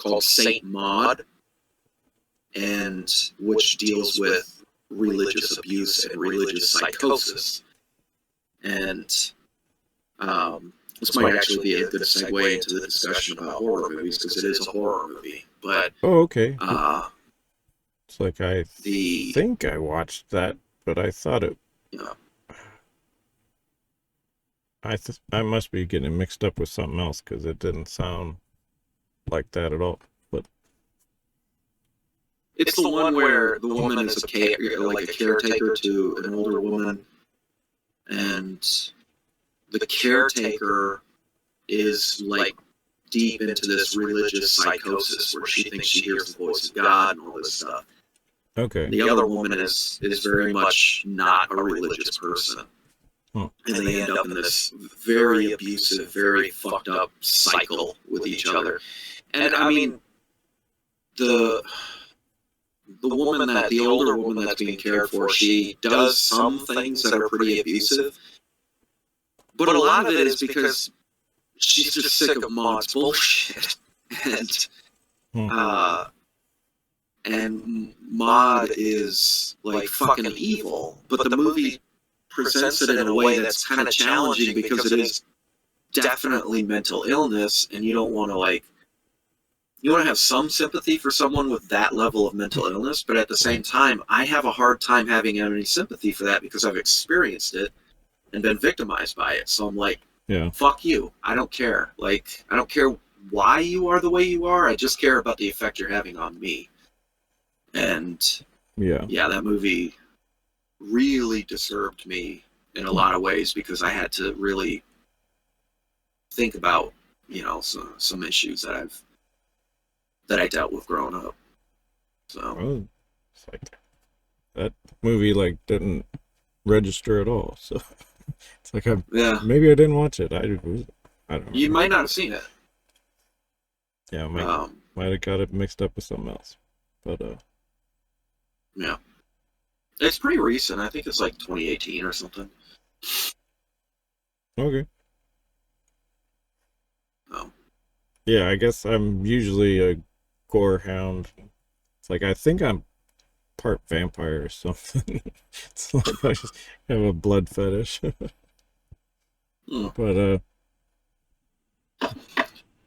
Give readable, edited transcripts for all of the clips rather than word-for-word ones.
called Saint Maud, and which deals with religious abuse and religious psychosis. And this might actually be a good segue into the discussion about horror movies, because it is a horror movie. But okay. It's like I think I watched that, but I thought it. Yeah. I must be getting mixed up with something else, because it didn't sound like that at all. But it's the one where the woman is like a caretaker to an older woman, and the caretaker is like deep into this religious psychosis where she thinks she hears the voice of God and all this stuff. Okay. The other woman is very much not a religious person. Huh. And they end up in this very abusive, very fucked up cycle with each other. And I mean, the older woman that's being cared for, she does some things that are pretty abusive. But a lot of it is because she's just sick of Maud's bullshit. And Maud is like fucking evil. But the movie presents it in a way that's kind of challenging, because it is definitely mental illness, and you don't want to you want to have some sympathy for someone with that level of mental illness, but at the same time, I have a hard time having any sympathy for that, because I've experienced it and been victimized by it. So I'm like, yeah, fuck you. I don't care. I don't care why you are the way you are. I just care about the effect you're having on me. And yeah, that movie really disturbed me in a lot of ways, because I had to really think about, some issues that I dealt with growing up. So it's like that movie didn't register at all. So it's like maybe I didn't watch it. I don't know. You might not have seen it. Yeah, might have got it mixed up with something else. But yeah, it's pretty recent. I think it's 2018 or something. Okay. Yeah, I guess I'm usually a gore hound. It's like I think I'm part vampire or something. It's like I just have a blood fetish. But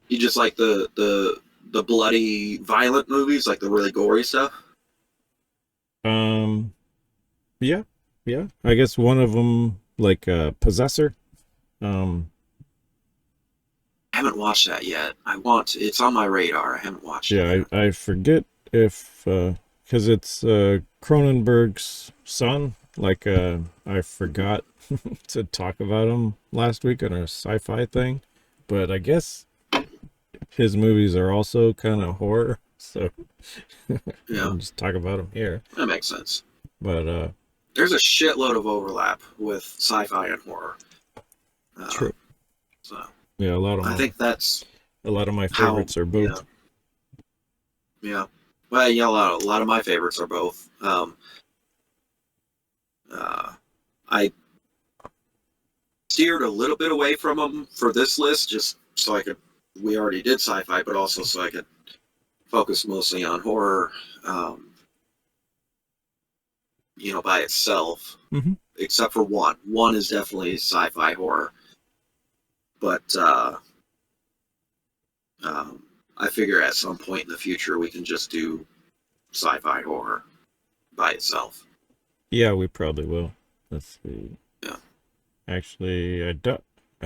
you just like the bloody, violent movies, like the really gory stuff? Yeah. I guess one of them, Possessor. I haven't watched that yet. I want to. It's on my radar. I haven't watched it. Yeah, I forget if because it's Cronenberg's son. I forgot to talk about him last week on our sci-fi thing, but I guess his movies are also kind of horror, so yeah, I'll just talk about them here. That makes sense. But there's a shitload of overlap with sci-fi and horror. True. So yeah, I think that's a lot of my favorites are both. Yeah. Well, yeah, a lot of my favorites are both. I steered a little bit away from them for this list, just so I could. We already did sci-fi, but also so I could focus mostly on horror. By itself, except for one. One is definitely sci-fi horror, but I figure at some point in the future we can just do sci-fi horror by itself. Yeah, we probably will. Let's see. Yeah. Actually, I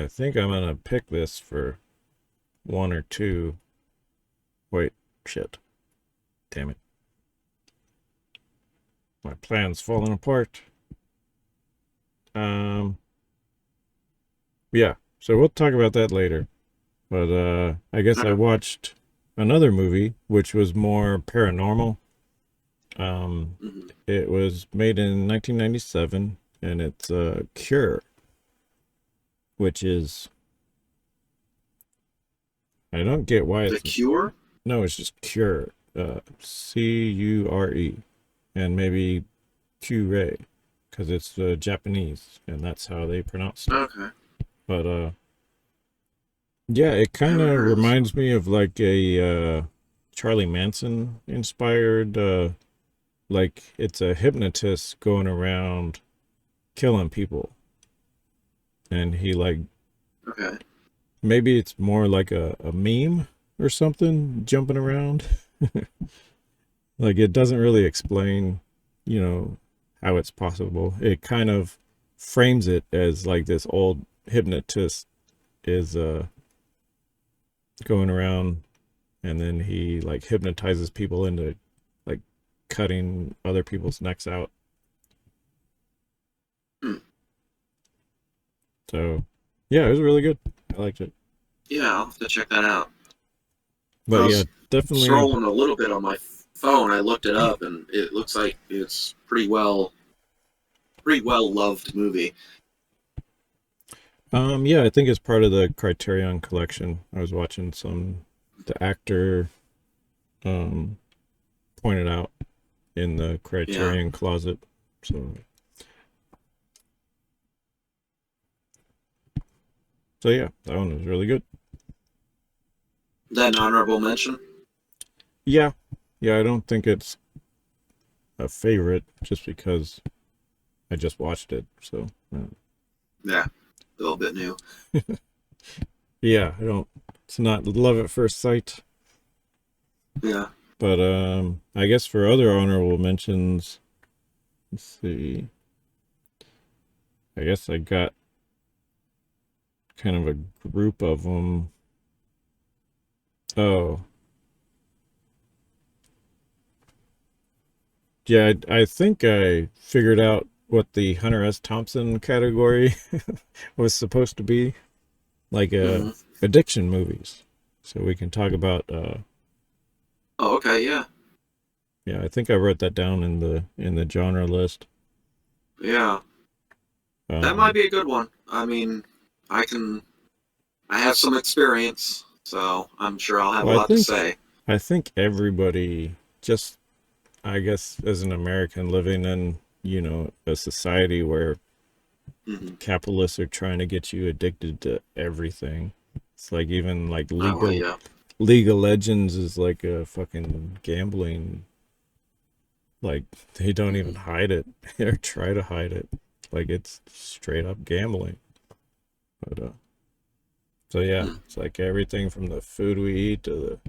think I'm gonna pick this for one or two. Wait, shit. Damn it. My plan's falling apart. Yeah, so we'll talk about that later. But I guess I watched another movie which was more paranormal. It was made in 1997, and it's Cure, which is, I don't get why it's The Cure. No, it's just Cure, Cure, and maybe Cure, because it's Japanese, and that's how they pronounce it. Okay. But yeah, it kind of reminds me of like a Charlie Manson inspired. Like it's a hypnotist going around killing people, and he like Okay. maybe it's more like a meme or something jumping around. Like it doesn't really explain, you know, how it's possible. It kind of frames it as like this old hypnotist is going around, and then he like hypnotizes people into like cutting other people's necks out. Hmm. So yeah, it was really good. I liked it. Yeah, I'll have to check that out. I But yeah, was definitely. scrolling a little bit on my phone. I looked it up, and it looks like it's pretty well loved movie. Yeah, I think it's part of the Criterion collection. I was watching the actor um pointed out in the Yeah. Criterion closet. So yeah, that one was really good. That an honorable mention? Yeah. Yeah, I don't think it's a favorite just because I just watched it. So Yeah, a little bit new. yeah, I don't it's not love at first sight. Yeah. But I guess for other honorable mentions, let's see. I guess I got kind of a group of them. Oh, yeah, I think I figured out what the Hunter S. Thompson category was supposed to be, like Hmm. addiction movies. So we can talk about Oh, okay. Yeah. yeah, I think I wrote that down in the genre list. Yeah. That might Um, be a good one. I mean, I can. I have some experience, so I'm sure I'll have a well, lot to say. I think everybody just I guess as an American living in, you know, a society where Hmm. capitalists are trying to get you addicted to everything. It's like even like Oh, well, yeah. League of Legends is like a fucking gambling. Like they don't even Hmm. hide it or try to hide it. Like it's straight up gambling. But so yeah, Hmm. it's like everything from the food we eat to the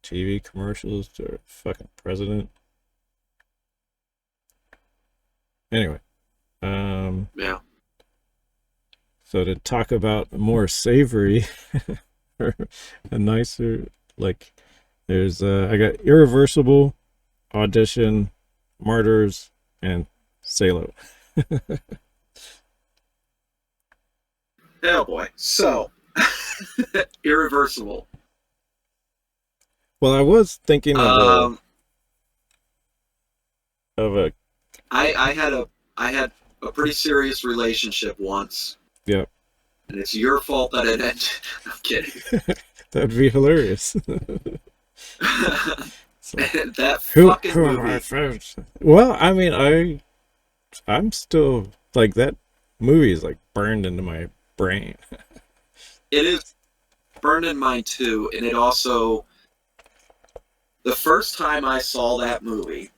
TV commercials to the fucking president. Anyway, um, Yeah. so to talk about more savory, or a nicer like, there's I got Irreversible, Audition, Martyrs, and Salo. Oh boy. So, Irreversible. Well, I was thinking Um, of a I had a pretty serious relationship once, yeah, and it's your fault that it ended. I'm kidding. that'd be hilarious. So That fucking who am I movie. first? Well, I mean, I'm still like that movie is like burned into my brain. It is burned in mine too, and it also the first time I saw that movie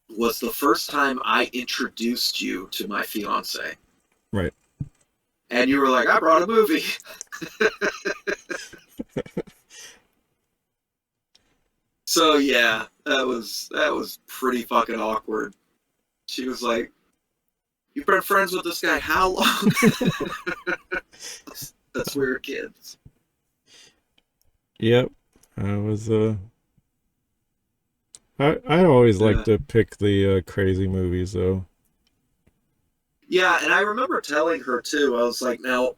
was the first time I introduced you to my fiance. Right. And you were like, I brought a movie. So yeah, that was pretty fucking awkward. She was like, "You've been friends with this guy how long?" That's we were kids. Yep. I was I always like Yeah. to pick the crazy movies though. Yeah, and I remember telling her too. I was like, "Now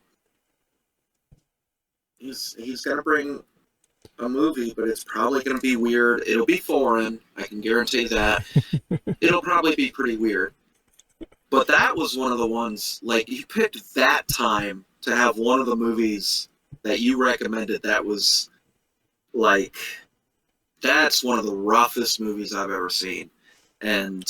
he's gonna bring a movie, but it's probably gonna be weird. It'll be foreign. I can guarantee that. It'll probably be pretty weird." But that was one of the ones, like, you picked that time to have one of the movies that you recommended that was, like, that's one of the roughest movies I've ever seen. And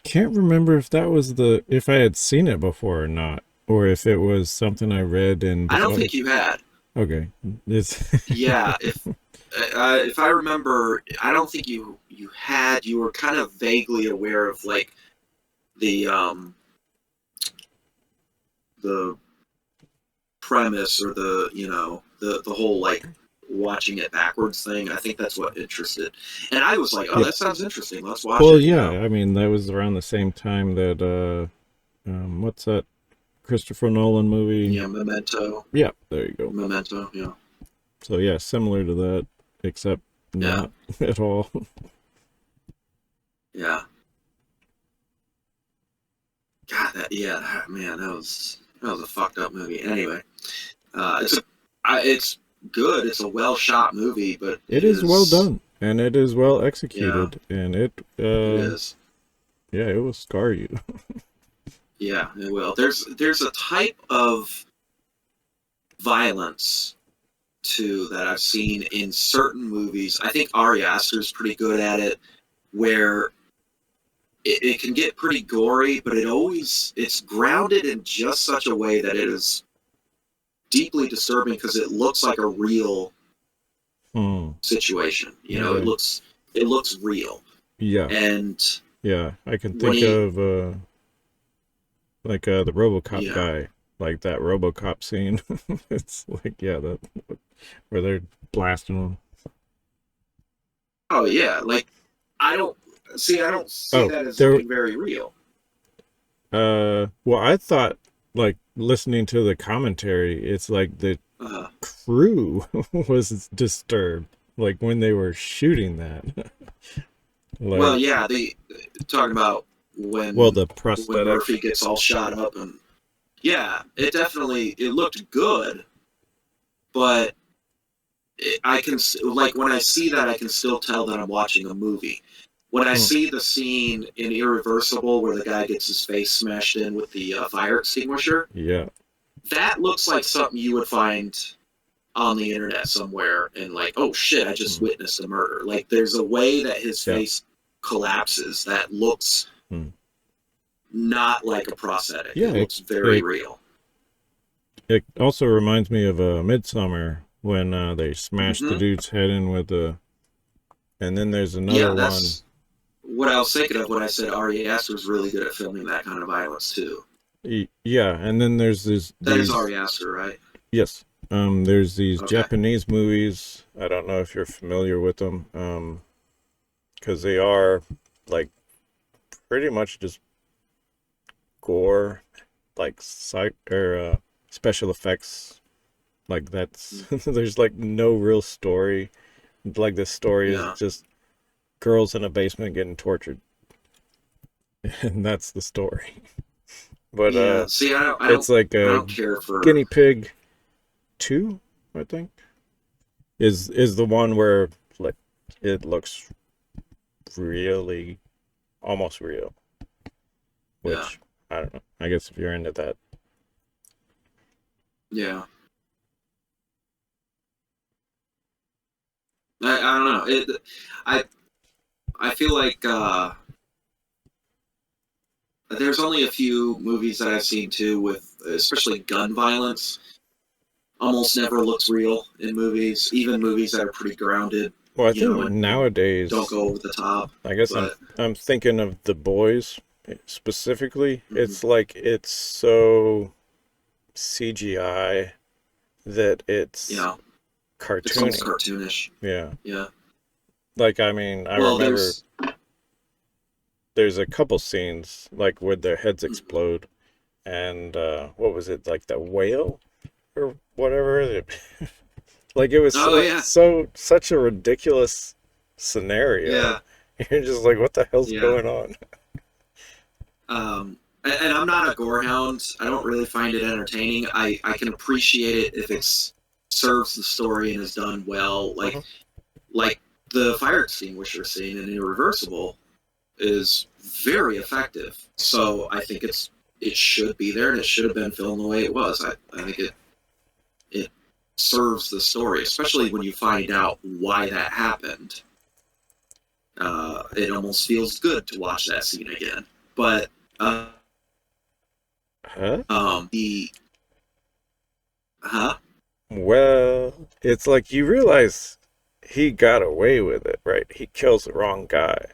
Can't remember if that was the if I had seen it before or not, or if it was something I read in I the don't think you had. Okay. It's Yeah, if I remember, I don't think you were kind of vaguely aware of like the premise or the whole like watching it backwards thing. I think that's what interested. And I was like, oh, yeah. that sounds interesting. Let's watch Well, it. yeah. I mean, that was around the same time that what's that Christopher Nolan movie? Yeah, Memento. Yeah, there you go. Memento. Yeah. So yeah, similar to that, except Yeah. not at all. Yeah. God, man, that was a fucked up movie. Anyway, it's good. It's a well shot movie, but It is well done and it is well yeah, executed, and it is. yeah, it will scar you. Yeah, it will. There's a type of violence too that I've seen in certain movies. I think Ari Aster's pretty good at it, where it can get pretty gory, but it's grounded in just such a way that it is deeply disturbing because it looks like a real situation. Okay. It looks real. Yeah. And Yeah, I can when think he of like the RoboCop yeah. guy, like that RoboCop scene. It's like, yeah, that where they're blasting them. Oh yeah, like I don't see Oh, that as there. looking very real. Well, I thought, like, listening to the commentary, it's like the Uh, crew was disturbed, like when they were shooting that. well, Like, yeah, they talking about well, the when Murphy prosthetics. gets all shot up, and yeah, it looked good, but I can like when I see that I can still tell that I'm watching a movie. When I Hmm. see the scene in Irreversible where the guy gets his face smashed in with the fire extinguisher, Yeah. that looks like something you would find on the internet somewhere and like, oh shit, I just Hmm. witnessed a murder. Like there's a way that his Yeah. face collapses that looks Hmm. not like a prosthetic. Yeah. It looks very real. It also reminds me of Midsummer when they smashed the Hmm. dude's head in with the. And then there's another Yeah, one. that's what I was thinking of when I said Ari Aster was really good at filming that kind of violence too. Yeah, and then there's That is these. Ari Aster, right? Yes. There's these Okay. Japanese movies. I don't know if you're familiar with them. Because they are like pretty much just gore, like special effects. Like that's there's like no real story. Like this story is Yeah. just girls in a basement getting tortured, and that's the story. But Yeah. See, it's like I a don't care for. guinea pig 2, I think, is the one where like it looks really almost real, Yeah. which I don't know. I guess if you're into that. Yeah. I don't know. I I feel like there's only a few movies that I've seen too with especially gun violence. Almost never looks real in movies, even movies that are pretty grounded, Well, I think and don't nowadays, go over the top. I guess But I'm thinking of The Boys specifically. mhm. It's like it's so CGI that it's Yeah, it's almost cartoony. cartoonish. Yeah. Yeah. Like, I mean, I Well, remember there's a couple scenes like where their heads explode, and what was it, like the whale or whatever? Like it was oh yeah, such a ridiculous scenario. yeah, You're just like, what the hell's yeah. going on? And I'm not a gorehound. I don't really find it entertaining. I can appreciate it if it's serves the story and is done well. Uh-huh. Like the fire extinguisher scene in Irreversible is very effective. So I think it should be there and it should have been filmed the way it was. I think it serves the story, especially when you find out why that happened. It almost feels good to watch that scene again. But Huh? the huh? Well, it's like you realize he got away with it, right? He kills the wrong guy.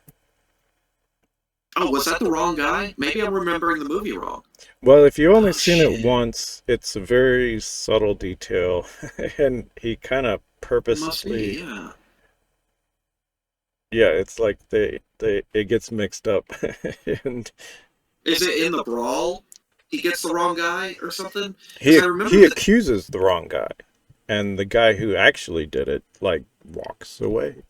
Oh, was that the wrong guy? Maybe I'm remembering the movie wrong. Well, if you only Oh seen it shit! once, it's a very subtle detail, and he kind of It must be, purposely, yeah. yeah, it's like they it gets mixed up, and Is it in the brawl? He gets the wrong guy or something? Because he I remember he that. accuses the wrong guy, and the guy who actually did it like walks away.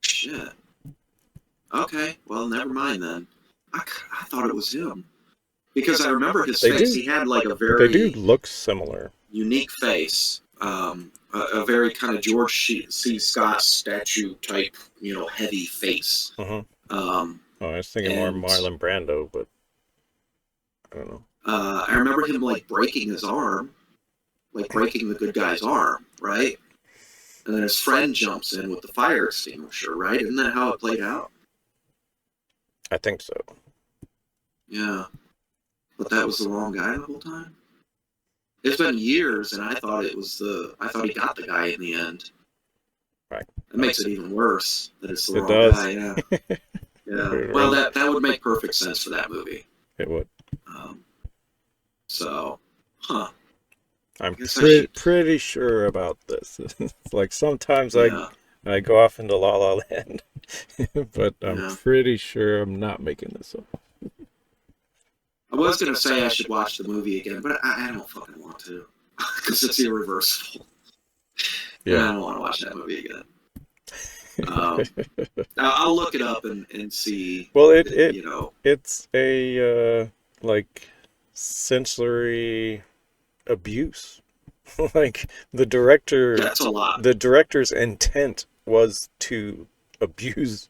Shit. Okay, well, never mind then. I thought it was him because I remember his They face. do He had like a they do very look similar. unique face, a very kind of George C. Scott statue type, heavy face. Uh-huh. Um, Oh, I was thinking more and Marlon Brando, but I don't know. I remember him like breaking his arm, like breaking the good guy's arm, right? And then his friend jumps in with the fire extinguisher, right? Isn't that how it played out? I think so. Yeah, but that was the wrong guy the whole time. It's been years, and I thought it was the. I thought he got the guy in the end. Right. That makes it even worse that it's the It wrong does. guy. Yeah, yeah. Well, that would make perfect sense for that movie. It would. Um, so, huh? I'm I guess I should. pretty sure about this. It's like sometimes Yeah, I go off into La La Land, but I'm yeah. pretty sure I'm not making this up. I was gonna say I should watch the movie again, but I don't fucking want to because it's irreversible, and I Yeah. don't want to watch that movie again. Um, I'll look it up and see. Well, You know, it's a like sensory abuse. Like that's a lot. the director's intent was to abuse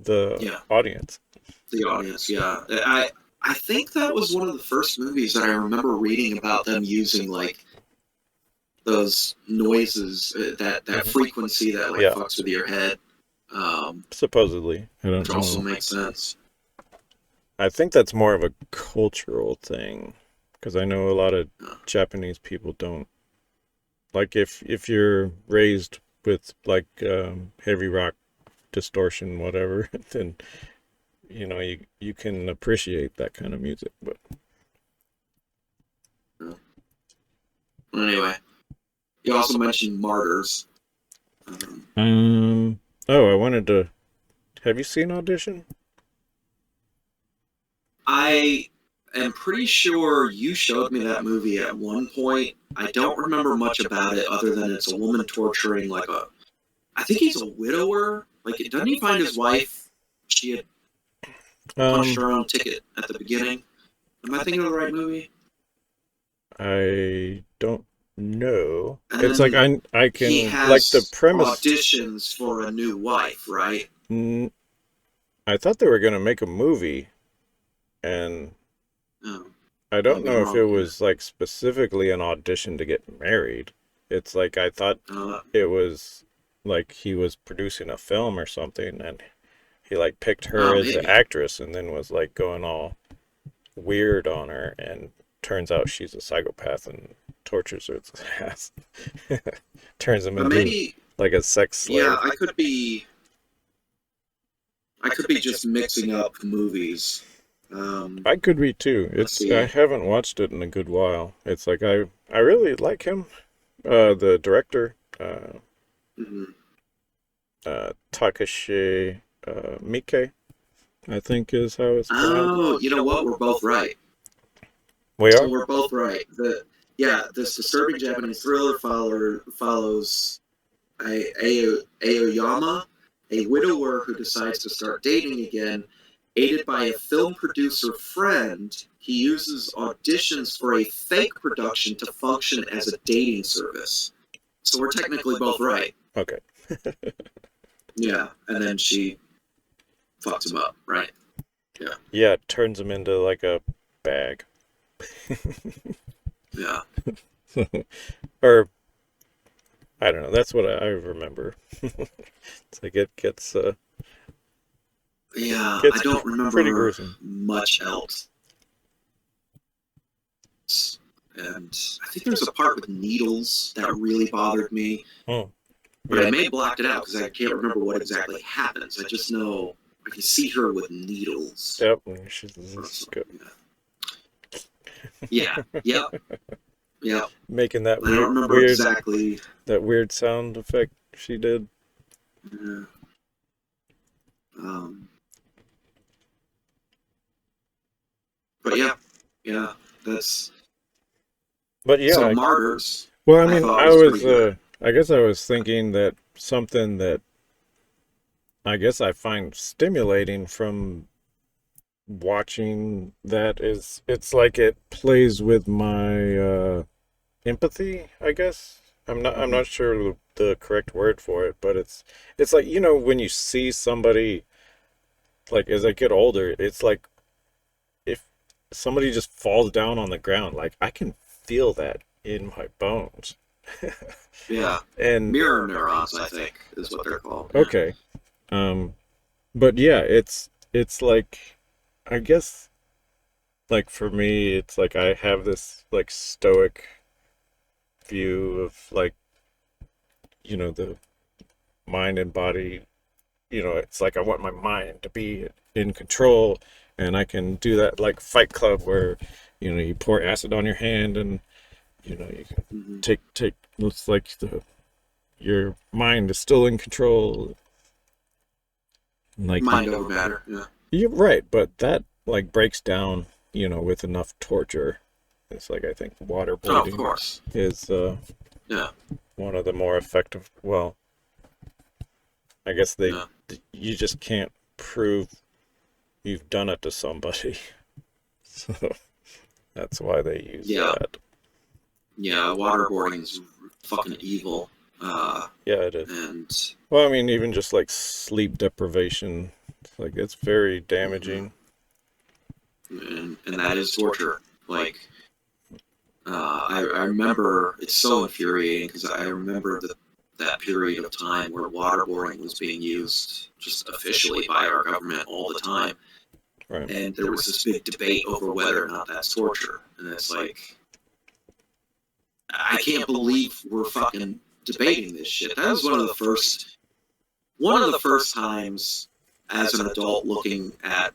the Yeah, audience. the audience. Yeah, I think that was one of the first movies that I remember reading about them using like those noises, that Mhm. frequency that like Yeah, fucks with your head, supposedly. I don't which also know. makes sense. I think that's more of a cultural thing because I know a lot of Uh, Japanese people don't like if you're raised with like heavy rock distortion whatever then you can appreciate that kind of music but anyway, you also mentioned Martyrs. Um, um oh I wanted to have you seen Audition? I am pretty sure you showed me that movie at one point. I don't remember much about it other than it's a woman torturing like a. I think he's a widower. Like, doesn't he find his wife? She had punched um her own ticket at the beginning. Am I thinking of the right movie? I don't know. And It's like then I he can like the has premise. auditions for a new wife, right? I thought they were gonna make a movie and Oh, I don't maybe I'm know if it wrong here. was like specifically an audition to get married. It's like I thought Uh, it was like he was producing a film or something and he like picked her oh, as the maybe. actress and then was like going all weird on her and turns out she's a psychopath and tortures her to ass. Turns him into Maybe. like a sex Yeah, slave. I could be. I could be just mixing up movies. I could be too. Let's It's I see. haven't watched it in a good while. It's like I really like him. The director, Mhm. Takashi Miike, I think is how it's pronounced. Oh, you know what? We're both right. We So are? we're both right. This disturbing Japanese thriller follows Aoyama, a widower who decides to start dating again. Aided by a film producer friend, he uses auditions for a fake production to function as a dating service. So we're technically both right. Okay. Yeah, and then she fucks him up, right? Yeah, Yeah, it turns him into like a bag. yeah, Or I don't know. That's what I remember. It's like it yeah. I gets don't pretty remember gruesome. much else. And I think there's a part with needles that really bothered me. Oh. But I may have blacked it out because I can't remember what exactly happens. I just know I can see her with needles. Yep, she's good. Yeah. Yep. Yep. Making that I don't remember weird, exactly that weird sound effect she did. Yeah. But yeah, that's. But yeah, so Martyrs. Well, I mean, I guess I was thinking that something that I guess I find stimulating from watching that is it's like it plays with my empathy, I guess. I'm not sure the correct word for it, but it's like, you know, when you see somebody, like as I get older, it's like if somebody just falls down on the ground, like I can feel that in my bones. Yeah. And mirror neurons, I think, is what they're called. Okay. But yeah, it's like, I guess, like for me, it's like I have this like stoic view of like, you know, the mind and body, you know, it's like I want my mind to be in control, and I can do that like Fight Club where, you know, you pour acid on your hand and, you know, you can take, looks like your mind is still in control. Like mind over matter, yeah. You're right, but that like breaks down, you know, with enough torture. It's like I think waterboarding of course. Is one of the more effective. Well, I guess you just can't prove you've done it to somebody, so that's why they use that. Yeah, waterboarding is fucking evil. Yeah, it is. And well, I mean, even just like sleep deprivation, like it's very damaging. And that is torture. Like, I remember it's so infuriating because I remember that period of time where waterboarding was being used just officially by our government all the time. Right. And there was this big debate over whether or not that's torture. And it's like, I can't believe we're fucking debating this shit. That was one of the first times as an adult looking at,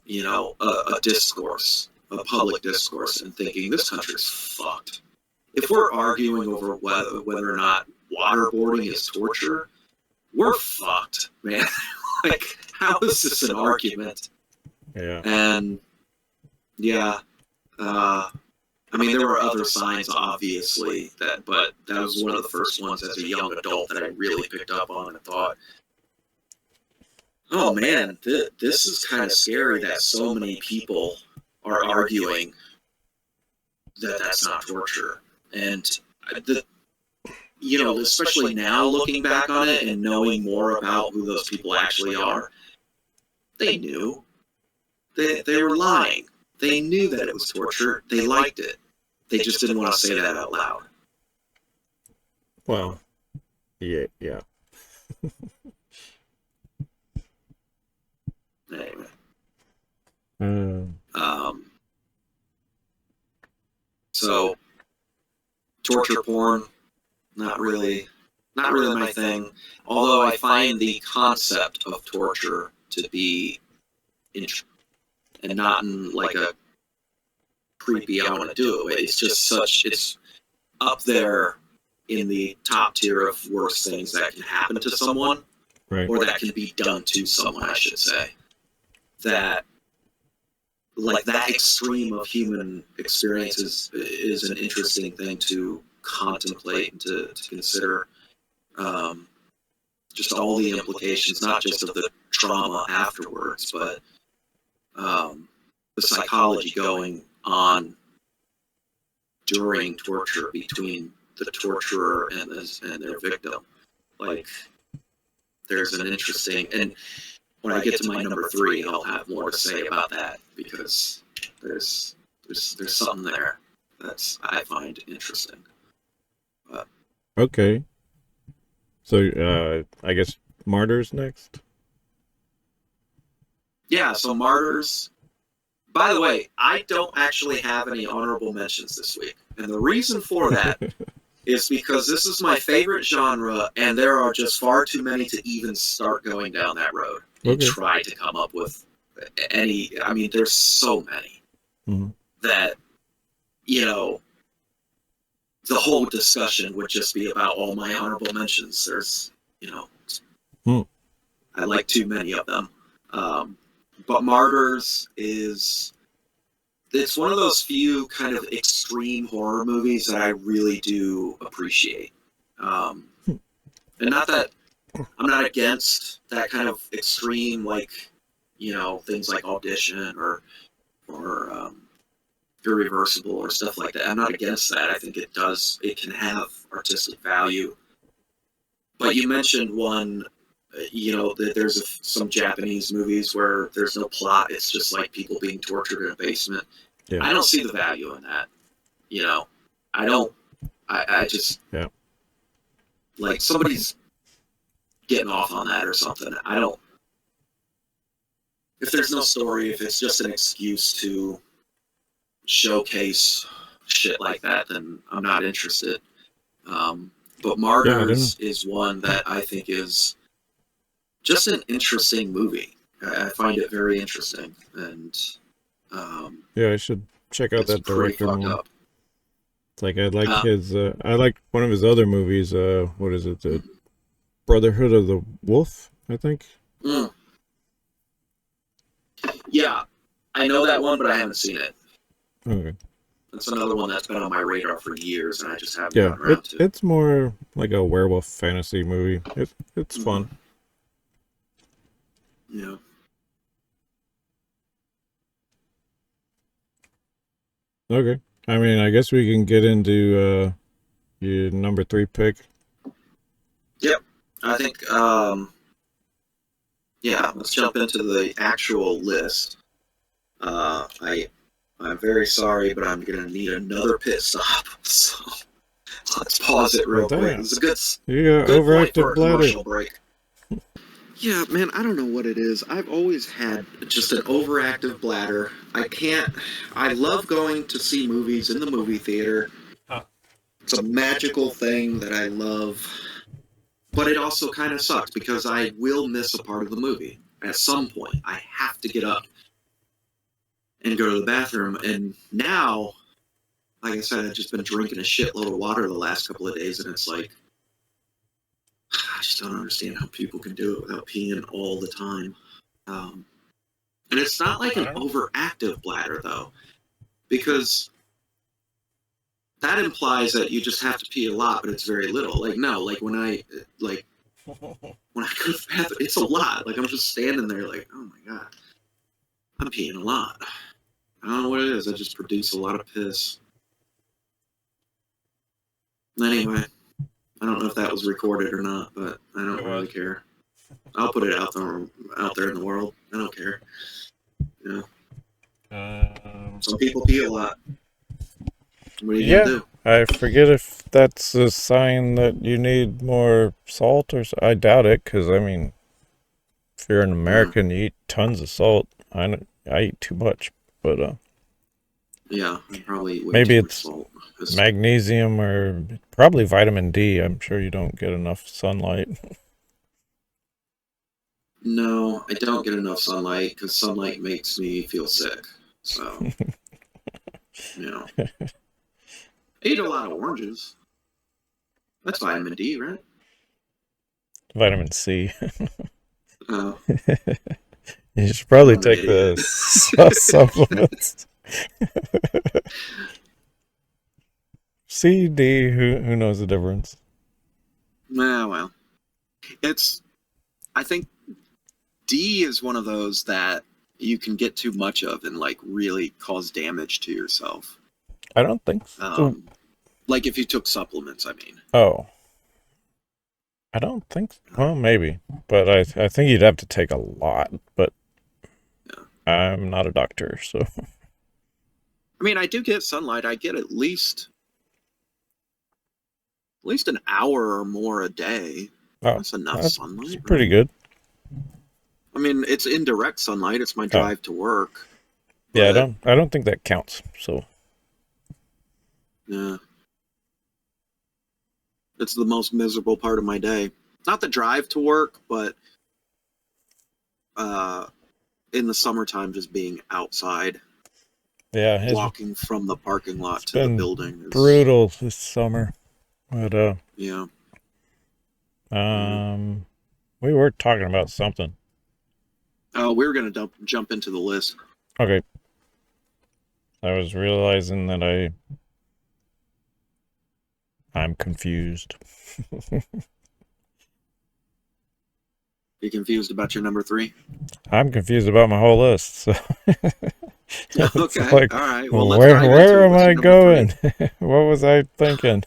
you know, a discourse, a public discourse, and thinking this country's fucked. If we're arguing over whether or not waterboarding is torture, we're fucked, man. Like, how is this an argument? Yeah. And yeah, I mean, there were other signs, obviously, but that was one of the first ones as a young adult that I really picked up on and thought, oh man, this is kind of scary that so many people are arguing that that's not torture. And you know, especially now looking back on it and knowing more about who those people actually are, they knew. They were lying. They knew that it was torture. They liked it. They just didn't want to say that out loud. Well, yeah. Anyway. So, torture porn, not really my thing. Although I find the concept of torture to be interesting, and not in like a creepy, I want to do it. It's just it's up there in the top tier of worst things that can happen to someone, right, or that can be done to someone, I should say. That, like, that extreme of human experience is an interesting thing to contemplate and to consider. Just all the implications, not just of the trauma afterwards, but the psychology going on during torture between the torturer and their victim. Like, there's an interesting, and when I get to my number 3, I'll have more to say about that, because there's something there that's I find interesting. But, okay. So I guess Martyrs next. Yeah, so Martyrs By the way, I don't actually have any honorable mentions this week. And the reason for that is because this is my favorite genre, and there are just far too many to even start going down that road and try to come up with any. I mean, there's so many that, you know, the whole discussion would just be about all my honorable mentions. There's, you know, I like too many of them. But Martyrs is, it's one of those few kind of extreme horror movies that I really do appreciate. And not that I'm not against that kind of extreme, like, you know, things like Audition or Irreversible or stuff like that. I'm not against that. I think it can have artistic value. But you mentioned one, you know, there's some Japanese movies where there's no plot. It's just like people being tortured in a basement. Yeah. I don't see the value in that. You know, I don't. I just like somebody's getting off on that or something. I don't. If there's no story, if it's just an excuse to showcase shit like that, then I'm not interested. But Martyrs is one that I think is just an interesting movie. I find it very interesting, and I should check out that director more. It's like I like his. I like one of his other movies. What is it? The Brotherhood of the Wolf, I think. Yeah, I know that one, but I haven't seen it. Okay. That's another one that's been on my radar for years, and I just haven't gotten around to. It's more like a werewolf fantasy movie. It's fun. Yeah. Okay. I mean, I guess we can get into your number 3 pick. Yep. I think, let's jump into the actual list. I'm very sorry, but I'm going to need another pit stop. So let's pause it real quick. It's a good overactive bladder. Break. Yeah, man, I don't know what it is. I've always had just an overactive bladder. I love going to see movies in the movie theater. It's a magical thing that I love. But it also kind of sucks because I will miss a part of the movie. At some point, I have to get up and go to the bathroom. And now, like I said, I've just been drinking a shitload of water the last couple of days, and it's like, I just don't understand how people can do it without peeing all the time. And it's not like an overactive bladder, though, because that implies that you just have to pee a lot, but it's very little. Like, no, like when I go to the bathroom, it's a lot. Like, I'm just standing there like, oh my God, I'm peeing a lot. I don't know what it is. I just produce a lot of piss. Anyway, I don't know if that was recorded or not, but I don't really care. I'll put it out there in the world. I don't care. You know? Some people pee a lot. What are you gonna do? I forget if that's a sign that you need more salt or I doubt it, because I mean, if you're an American, you eat tons of salt. I eat too much, but yeah, probably maybe it's magnesium or probably vitamin D. I'm sure you don't get enough sunlight. No, I don't get enough sunlight because sunlight makes me feel sick. So, you know, I eat a lot of oranges. That's vitamin D, right? Vitamin C. Oh. You should probably take the supplements. C, D, who knows the difference? Well, I think D is one of those that you can get too much of and like really cause damage to yourself. I don't think so. Like if you took supplements, I mean. Oh. I don't think so. Well, maybe. But I think you'd have to take a lot, but I'm not a doctor, so. I mean, I do get sunlight. I get at least an hour or more a day. Oh, that's enough sunlight. That's pretty good. I mean, it's indirect sunlight. It's my drive to work. Yeah, But I don't think that counts. So yeah, it's the most miserable part of my day. Not the drive to work, but uh, in the summertime, just being outside, yeah, walking from the parking lot it's to the been building is, brutal this summer. But yeah. Yeah. um, we were talking about something. Oh, we were gonna jump into the list. Okay, I was realizing that I'm confused. You confused about your number 3? I'm confused about my whole list. So it's Okay, like, all right. Well, let's dive into where it. am What's I your number 3? going? What was I thinking?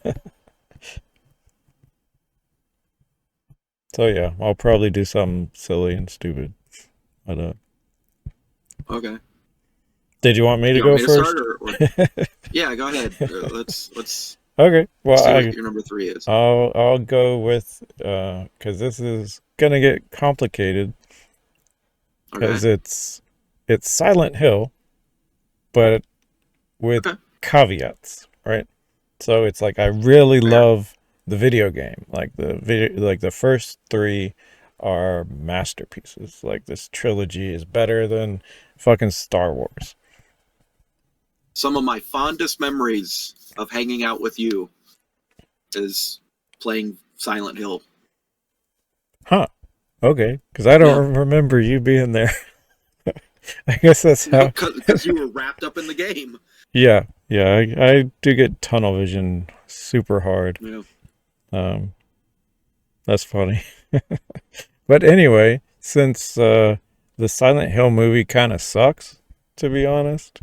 So yeah, I'll probably do something silly and stupid. But Okay. did you want me to You want go me to start first? or yeah, go ahead. Okay. Well, see what your number 3 is. I'll go with because this is gonna get complicated Okay. because it's Silent Hill, but with Okay. caveats, right? So it's like I really Fair. love the video game. Like the first three are masterpieces. Like this trilogy is better than fucking Star Wars. Some of my fondest memories of hanging out with you is playing Silent Hill. Huh. Okay. Because I Yeah. don't remember you being there. I guess that's how. Because you were wrapped up in the game. Yeah. Yeah. I do get tunnel vision super hard. Yeah. Um, that's funny. But anyway, since the Silent Hill movie kind of sucks, to be honest.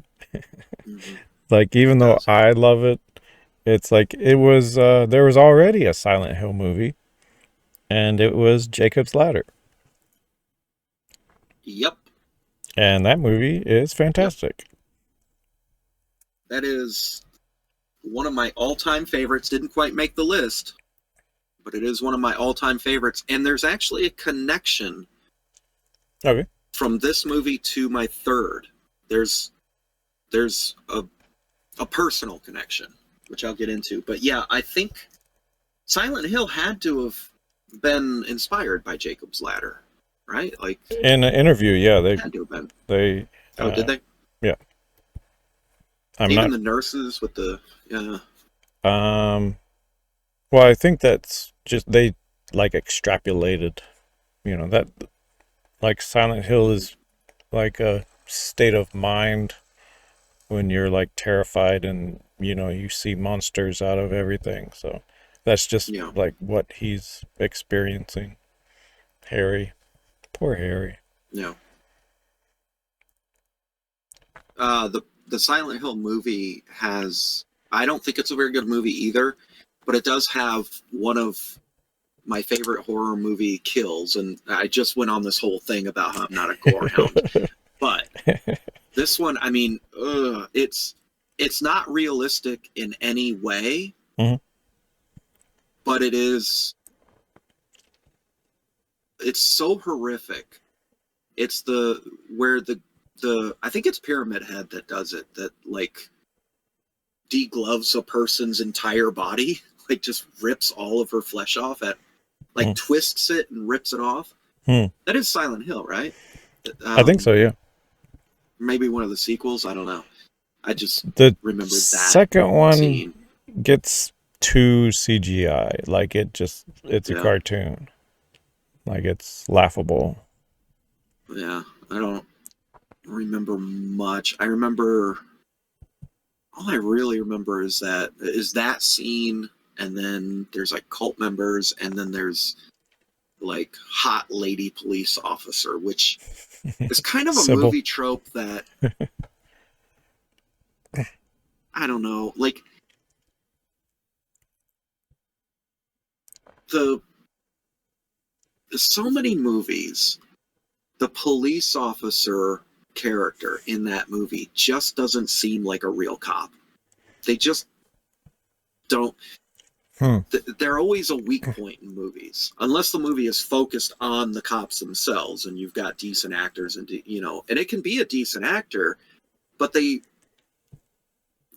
Mm-hmm. Like even It though does. I love it, it's like it was there was already a Silent Hill movie, and it was Jacob's Ladder, Yep. and that movie is Yep. fantastic. That is one of my all-time favorites. Didn't quite make the list, but it is one of my all-time favorites. And there's actually a connection Okay. from this movie to my third. There's a personal connection, which I'll get into. But yeah, I think Silent Hill had to have been inspired by Jacob's Ladder, right? Like, In an interview, yeah, had to have been. they Oh, did they? yeah. I'm Even not the nurses with the yeah. um. Well, I think that's just they like extrapolated. You know that like Silent Hill is like a state of mind when you're like terrified and you see monsters out of everything. So that's just Yeah. like what he's experiencing. Harry, poor Harry. Yeah. The Silent Hill movie has, I don't think it's a very good movie either, but it does have one of my favorite horror movie kills, and I just went on this whole thing about how I'm not a gore hound, but this one, I mean, it's not realistic in any way, Mhm. but it's so horrific. It's the where the I think it's Pyramid Head that does it, that like degloves a person's entire body, like just rips all of her flesh off, at like Mhm. twists it and rips it off. Mhm. That is Silent Hill, right? I think so. Yeah. Maybe one of the sequels. I don't know. I just The remember that second one scene. gets too CGI. Like it's a Yeah, cartoon. Like it's laughable. yeah. I don't remember much. I remember, all I really remember is that scene, and then there's like cult members, and then there's like hot lady police officer, which is kind of a Sybil. movie trope that I don't know. Like the so many movies, the police officer character in that movie just doesn't seem like a real cop. They just don't. Hmm. They're always a weak point in movies, unless the movie is focused on the cops themselves, and you've got decent actors, and and it can be a decent actor, but the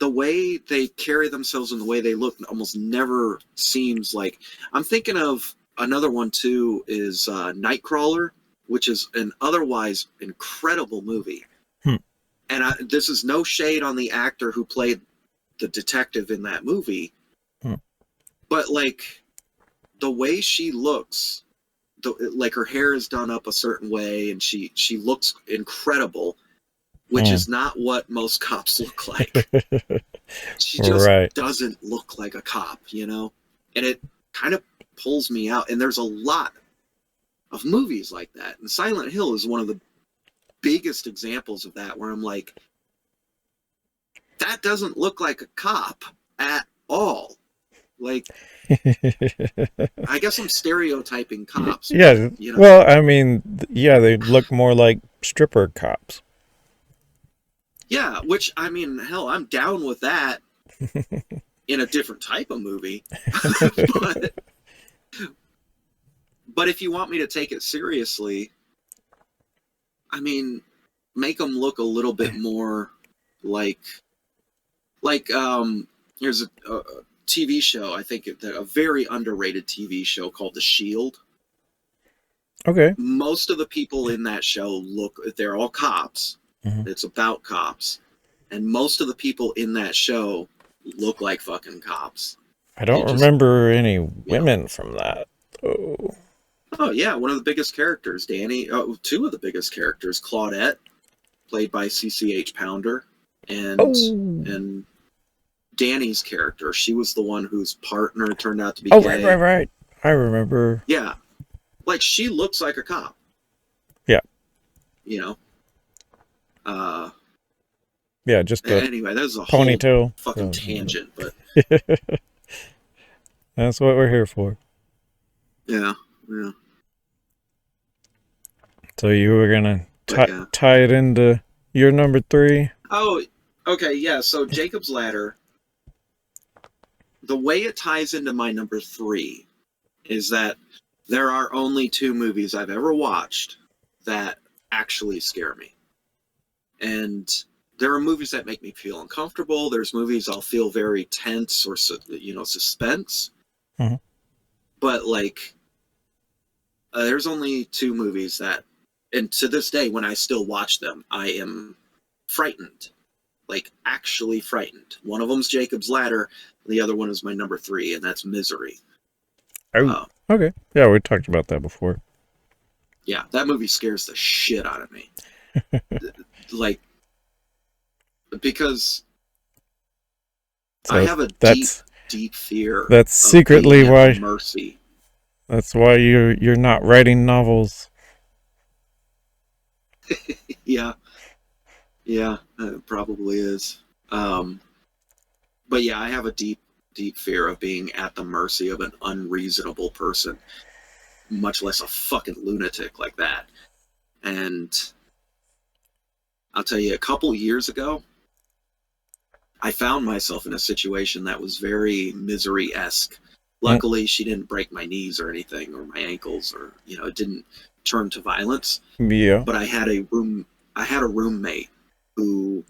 way they carry themselves and the way they look almost never seems like. I'm thinking of another one too is Nightcrawler, which is an otherwise incredible movie. And this is no shade on the actor who played the detective in that movie, but like the way she looks, like her hair is done up a certain way, and she looks incredible, which is not what most cops look like. She just doesn't look like a cop, you know? And it kind of pulls me out. And there's a lot of movies like that. And Silent Hill is one of the biggest examples of that, where I'm like, that doesn't look like a cop at all. Like, I guess I'm stereotyping cops. Yeah, but, you know, well, I mean, yeah, they look more like stripper cops. Yeah, which, I mean, hell, I'm down with that in a different type of movie. But if you want me to take it seriously, I mean, make them look a little bit more like here's a TV show, I think a very underrated TV show called The Shield. Okay. Most of the people in that show they're all cops. It's about cops. And most of the people in that show look like fucking cops. I don't remember any women from that. Oh yeah, one of the biggest characters, Danny. Two of the biggest characters, Claudette, played by CCH Pounder, and Danny's character. She was the one whose partner turned out to be gay. Right. I remember. Yeah, like she looks like a cop. Yeah. You know. Yeah, just anyway, that was a ponytail. Whole fucking tangent, but that's what we're here for. Yeah. So you were gonna tie it into your number 3? Oh, okay, yeah. So Jacob's Ladder. The way it ties into my number 3 is that there are only 2 movies I've ever watched that actually scare me. And there are movies that make me feel uncomfortable. There's movies I'll feel very tense or, suspense. But, like, there's only 2 movies that, and to this day, when I still watch them, I am frightened. Like, actually frightened. One of them's Jacob's Ladder, and the other one is my number 3, and that's Misery. Okay. Yeah, we talked about that before. Yeah, that movie scares the shit out of me. Like, because I have a deep fear. That's secretly why mercy. That's why you're not writing novels. Yeah, it probably is. But yeah, I have a deep fear of being at the mercy of an unreasonable person, much less a fucking lunatic like that. And I'll tell you, a couple years ago, I found myself in a situation that was very Misery-esque. Luckily, she didn't break my knees or anything, or my ankles, or it didn't turn to violence. Yeah. But I had a roommate who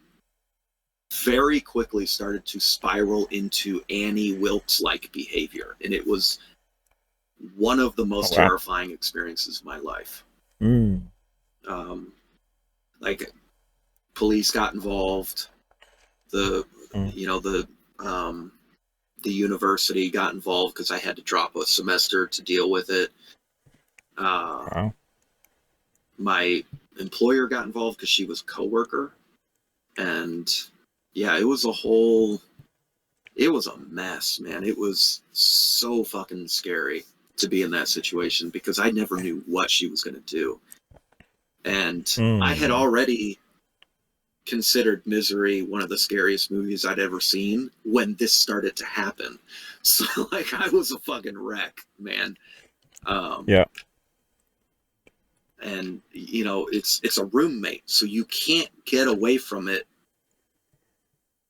very quickly started to spiral into Annie Wilkes-like behavior, and it was one of the most terrifying experiences of my life. Like, police got involved. The university got involved because I had to drop a semester to deal with it. My employer got involved because she was a coworker, and yeah, it was a mess, man. It was so fucking scary to be in that situation because I never knew what she was going to do. And I had already considered Misery one of the scariest movies I'd ever seen when this started to happen. So, like, I was a fucking wreck, man. Yeah. And, it's a roommate, so you can't get away from it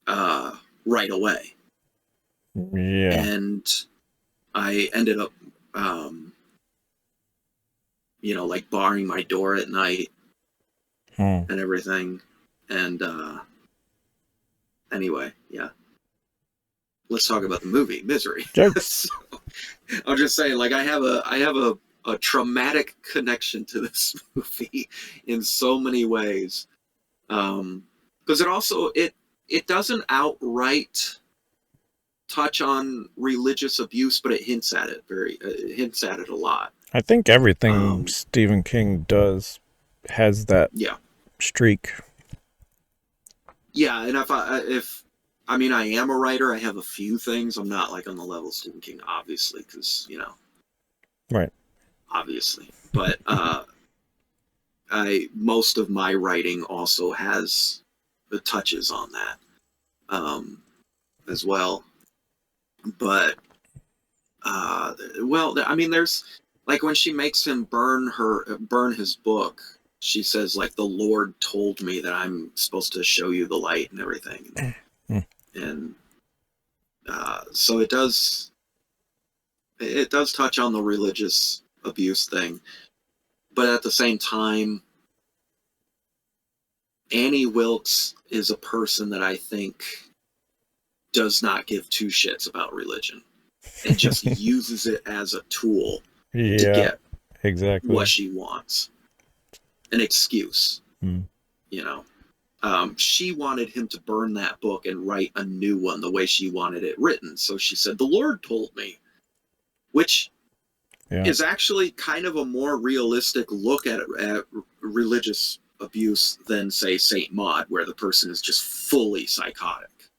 right away. Yeah. And I ended up, like, barring my door at night and everything. And Anyway, yeah. Let's talk about the movie Misery. So, I'm just saying, like, I have a traumatic connection to this movie in so many ways. Because it doesn't outright touch on religious abuse, but it hints at it a lot. I think everything Stephen King does has that streak. Yeah, and if I mean, I am a writer. I have a few things. I'm not like on the level of Stephen King, obviously, because right. Obviously, but most of my writing also has the touches on that as well. But well, I mean, there's like when she makes him burn his book. She says like the Lord told me that I'm supposed to show you the light and everything, and so it does touch on the religious abuse thing, but at the same time, Annie Wilkes is a person that I think does not give two shits about religion and just uses it as a tool to get exactly what she wants. An excuse, she wanted him to burn that book and write a new one the way she wanted it written. So she said, "The Lord told me," which is actually kind of a more realistic look at religious abuse than, say, Saint Maud, where the person is just fully psychotic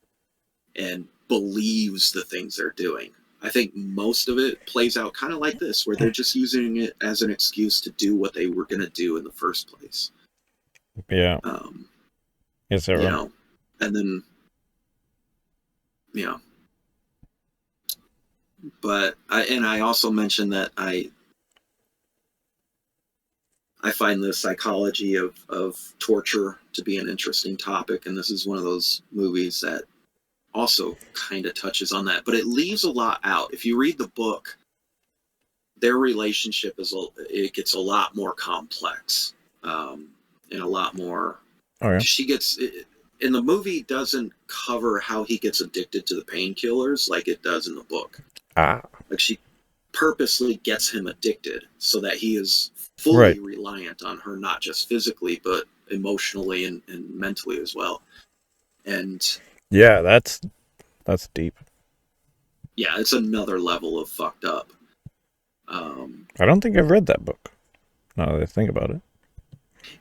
and believes the things they're doing. I think most of it plays out kind of like this, where they're just using it as an excuse to do what they were going to do in the first place. Yeah. Yes, sir. And then, but I also mentioned that I find the psychology of torture to be an interesting topic, and this is one of those movies that also kind of touches on that, but it leaves a lot out. If you read the book, their relationship gets a lot more complex, and a lot more. She gets in the movie doesn't cover how he gets addicted to the painkillers like it does in the book. Like she purposely gets him addicted so that he is fully reliant on her, not just physically but emotionally and mentally as well. And yeah, that's deep. Yeah, it's another level of fucked up. I don't think I've read that book, now that I think about it.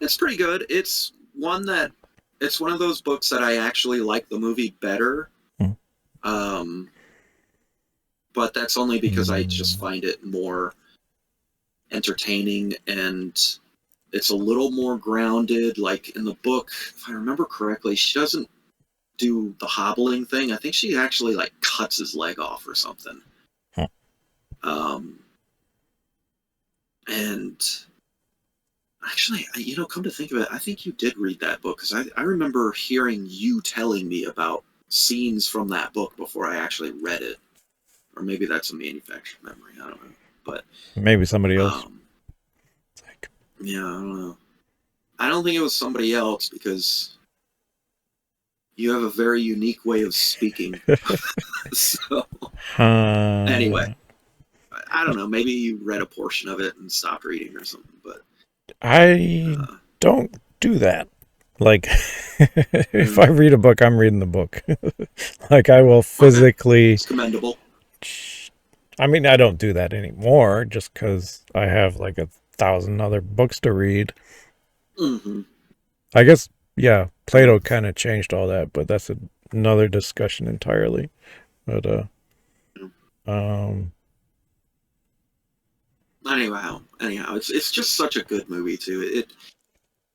It's pretty good. It's one of those books that I actually like the movie better. But that's only because I just find it more entertaining, and it's a little more grounded. Like in the book, if I remember correctly, she doesn't do the hobbling thing. I think she actually like cuts his leg off or something. And actually, come to think of it, I think you did read that book, because I remember hearing you telling me about scenes from that book before I actually read it. Or maybe that's a manufactured memory. I don't know. But maybe somebody else. Yeah, I don't know. I don't think it was somebody else, because you have a very unique way of speaking. So, anyway, I don't know. Maybe you read a portion of it and stopped reading or something. But I don't do that. Like, if I read a book, I'm reading the book. Like, I will physically. It's commendable. I mean, I don't do that anymore just because I have like 1,000 other books to read. I guess, yeah, Plato kind of changed all that, but that's another discussion entirely. But, anyhow, it's just such a good movie too.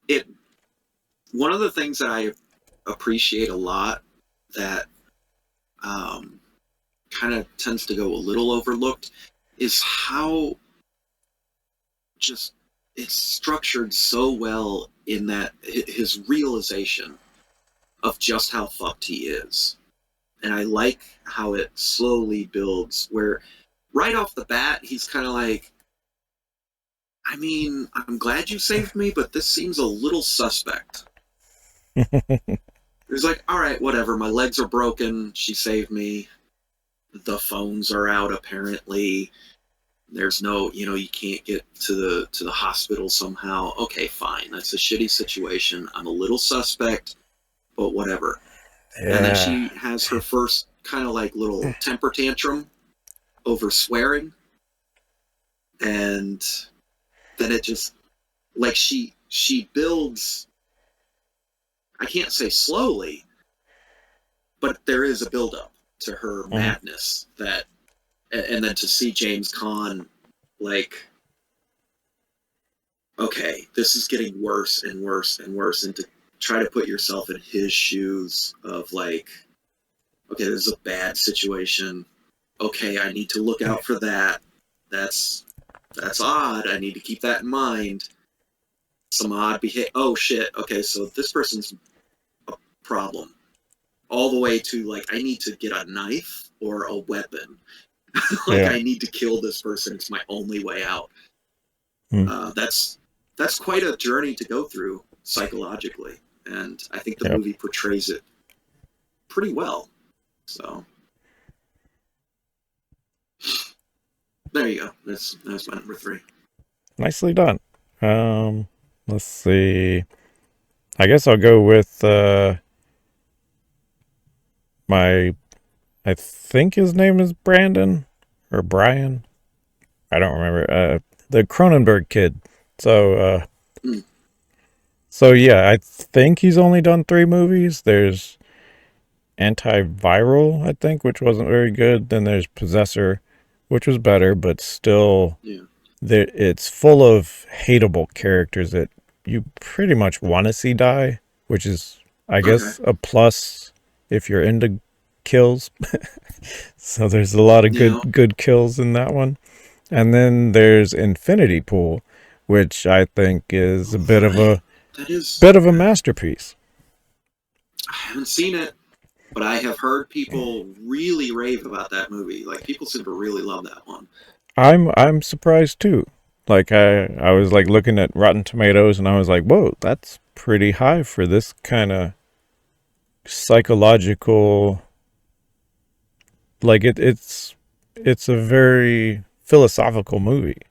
It one of the things that I appreciate a lot that kind of tends to go a little overlooked is how just it's structured so well in that his realization of just how fucked he is. And I like how it slowly builds, where right off the bat he's kind of like, I mean, I'm glad you saved me, but this seems a little suspect. He's like, all right, whatever. My legs are broken. She saved me. The phones are out apparently. There's no, you can't get to the hospital somehow. Okay, fine. That's a shitty situation. I'm a little suspect, but whatever. And then Yeah. she has her first kind of like little temper tantrum over swearing, and then it just like she builds. I can't say slowly, but there is a buildup to her madness that, and then to see James Caan, like, okay, this is getting worse and worse and worse, and to try to put yourself in his shoes of like, okay, this is a bad situation. Okay, I need to look out for that. That's odd. I need to keep that in mind. Some odd behavior. Oh shit. Okay, so this person's a problem. All the way to like, I need to get a knife or a weapon. Like, I need to kill this person. It's my only way out. That's quite a journey to go through psychologically, and I think the movie portrays it pretty well. So there you go. That's my number 3. Nicely done. Let's see. I guess I'll go with I think his name is Brandon or Brian. I don't remember. The Cronenberg kid. So yeah, I think he's only done 3 movies. There's Antiviral, I think, which wasn't very good. Then there's Possessor, which was better, but still, it's full of hateable characters that you pretty much want to see die, which is, I guess, a plus if you're into kills. So there's a lot of good kills in that one. And then there's Infinity Pool, which I think is a bit of a masterpiece. I haven't seen it, but I have heard people really rave about that movie. Like, people seem to really love that one. I'm surprised too. Like, I was like looking at Rotten Tomatoes and I was like, whoa, that's pretty high for this kind of psychological. Like, it's a very philosophical movie,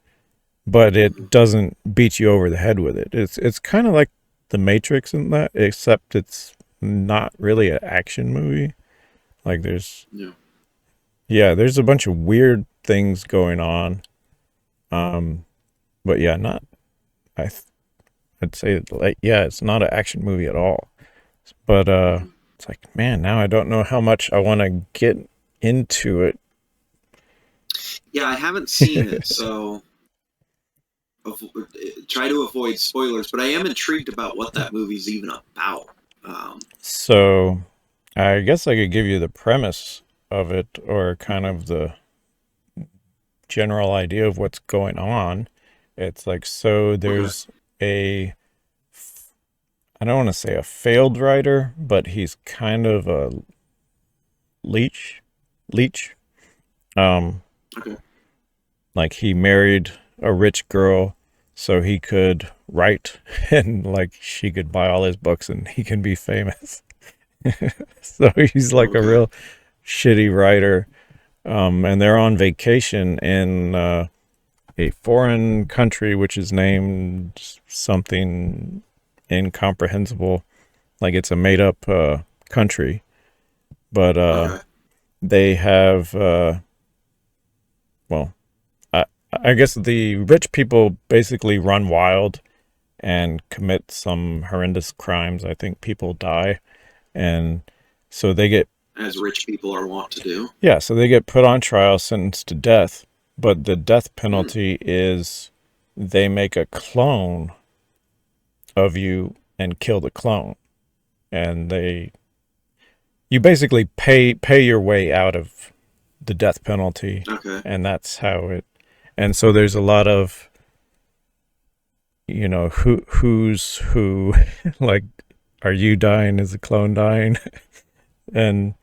but it doesn't beat you over the head with it. It's kind of like The Matrix in that, except it's not really an action movie. Like, there's there's a bunch of weird things going on. But yeah, I'd say, like, it's not an action movie at all. But it's like, man, now I don't know how much I want to get into it. Yeah, I haven't seen it, so try to avoid spoilers, but I am intrigued about what that movie's even about. So I guess I could give you the premise of it, or kind of the general idea of what's going on. It's like, so there's I don't want to say a failed writer, but he's kind of a leech. Like, he married a rich girl so he could write, and like she could buy all his books and he can be famous. So he's like a real shitty writer. And they're on vacation in a foreign country which is named something incomprehensible. Like, it's a made up country, but they have I guess the rich people basically run wild and commit some horrendous crimes. I think people die, and so they get, as rich people are wont to do. Yeah, so they get put on trial, sentenced to death, but the death penalty is they make a clone of you and kill the clone, and you basically pay your way out of the death penalty. And that's how it. And so there's a lot of, who's who. Like, are you dying? Is the clone dying? And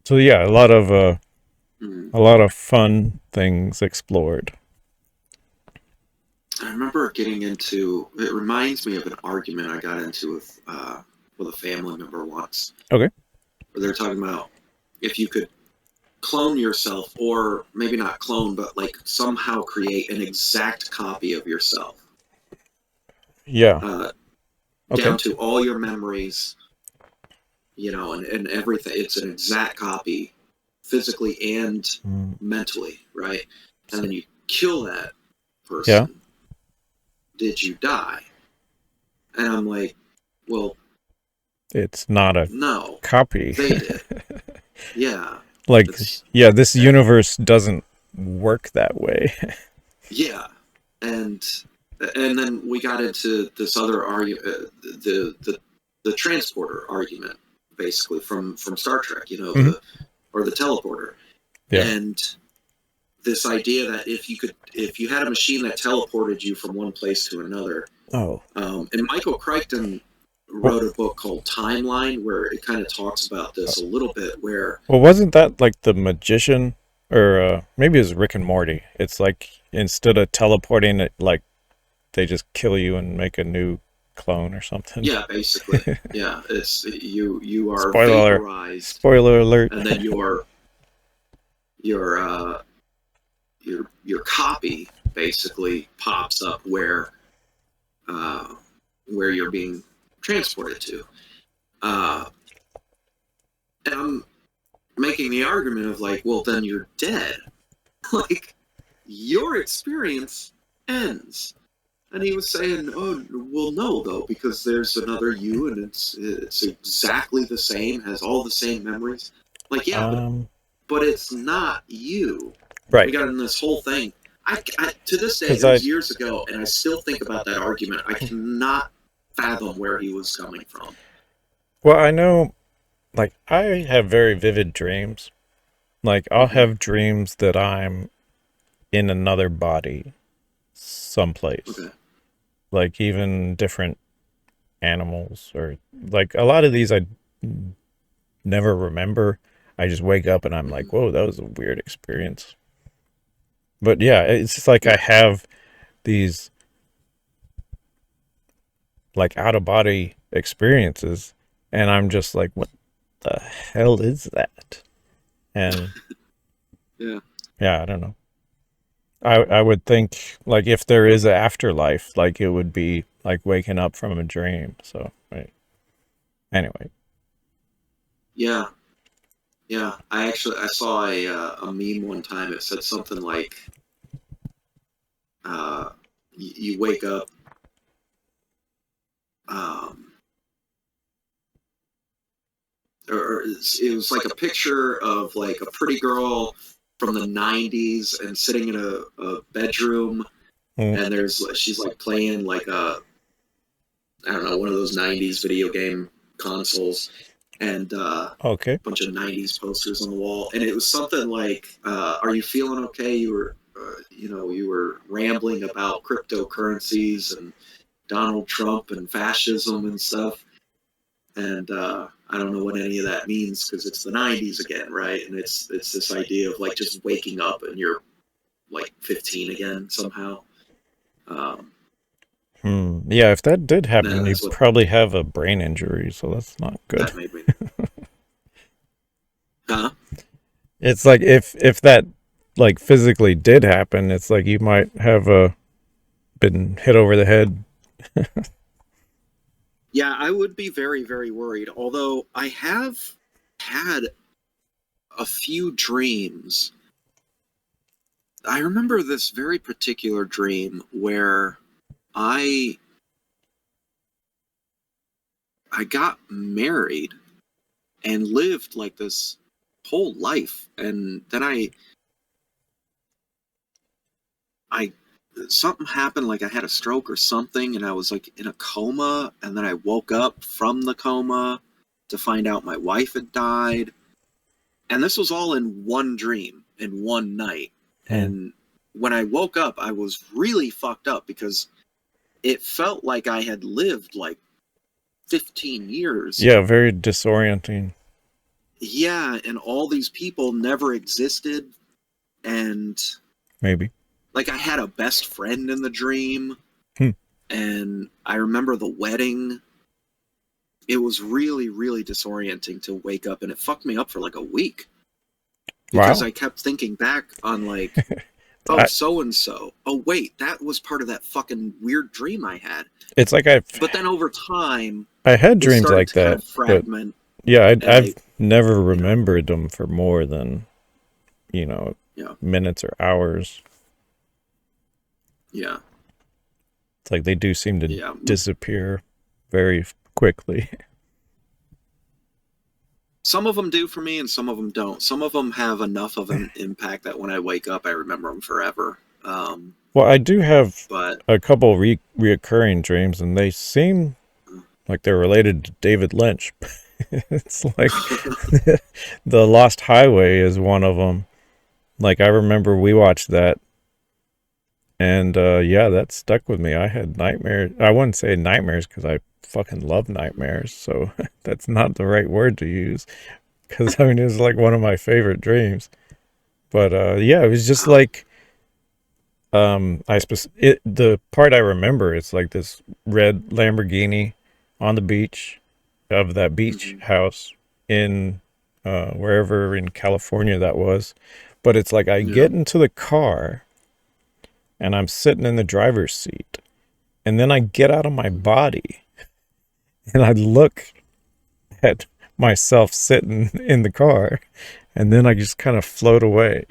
so, yeah, a lot of fun things explored. I remember getting into, it reminds me of an argument I got into with with a family member once. Okay. Where they're talking about if you could clone yourself, or maybe not clone, but like somehow create an exact copy of yourself. Yeah. Down to all your memories, you know, and everything. It's an exact copy, physically and mentally, right? And then you kill that person. Yeah. Did you die? And I'm like, well, it's not a copy. They did. Yeah. Like, yeah, this universe doesn't work that way. Yeah. And then we got into this other argument, the transporter argument, basically from Star Trek, you know, or the teleporter. Yeah. And this idea that if you had a machine that teleported you from one place to another. Oh. And Michael Crichton wrote a book called Timeline, where it kind of talks about this a little bit, where... Well, wasn't that like The Magician? Or maybe it was Rick and Morty. It's like, instead of teleporting it, like, they just kill you and make a new clone or something. Yeah, basically. Yeah, it's you are Spoiler vaporized. Spoiler alert. And then your copy basically pops up where you're being transported to. And I'm making the argument of like, well, then you're dead. Like, your experience ends. And he was saying, oh, well, no, though, because there's another you, and it's exactly the same, has all the same memories. Like, yeah, but it's not you. Right. We got in this whole thing. I to this day, it was years ago, and I still think about that argument. I cannot fathom where he was coming from. Well, I know, like, I have very vivid dreams. Like, I'll have dreams that I'm in another body someplace. Okay. Like, even different animals, or like a lot of these I never remember. I just wake up and I'm like, whoa, that was a weird experience. But yeah, it's just like I have these like out of body experiences, and I'm just like, what the hell is that? And yeah, I don't know. I would think, like, if there is an afterlife, like, it would be like waking up from a dream. So, right. Anyway. Yeah. Yeah. I saw a meme one time. It said something like, you wake up, or it was like a picture of like a pretty girl from the 90s and sitting in a bedroom, and she's like playing like I don't know, one of those 90s video game consoles, and a bunch of 90s posters on the wall, and it was something like, are you feeling okay? You were rambling about cryptocurrencies and Donald Trump and fascism and stuff, and I don't know what any of that means, because it's the 90s again, right? And it's this idea of like just waking up and you're like 15 again somehow. Yeah, if that did happen, you'd probably have a brain injury, so that's not good. That made me... Huh? It's like, if that like physically did happen, it's like you might have been hit over the head. Yeah, I would be very, very worried. Although I have had a few dreams. I remember this very particular dream where I got married and lived like this whole life, and then I something happened, like I had a stroke or something, and I was like in a coma, and then I woke up from the coma to find out my wife had died. And this was all in one dream, in one night. And when I woke up, I was really fucked up, because it felt like I had lived like 15 years. Yeah, very disorienting. Yeah, and all these people never existed, and maybe like I had a best friend in the dream, and I remember the wedding, it was really, really disorienting to wake up, and it fucked me up for like a week because Wow. I kept thinking back on like, oh, so and so. Oh, wait, that was part of that fucking weird dream I had. It's like But then over time, I had it dreams started like to kind that, of but fragment. yeah, And I've I, never you know, remembered them for more than, yeah, minutes or hours. yeah, It's like they do seem to yeah. disappear very quickly. Some of them do for me, and some of them don't. Some of them have enough of an impact that when I wake up, I remember them forever. Well, I do have But a couple reoccurring dreams, and they seem like they're related to David Lynch. It's like the Lost Highway is one of them. Like I remember we watched that, and yeah, that stuck with me. I had nightmares. I wouldn't say nightmares because I fucking love nightmares, so that's not the right word to use. Because I mean, it was like one of my favorite dreams. But yeah, it was just wow. like the part I remember. It's like this red Lamborghini on the beach of that beach Mm-hmm. house in wherever in California that was. But it's like I Yeah. get into the car and I'm sitting in the driver's seat, and then I get out of my body and I look at myself sitting in the car, and then I just kind of float away.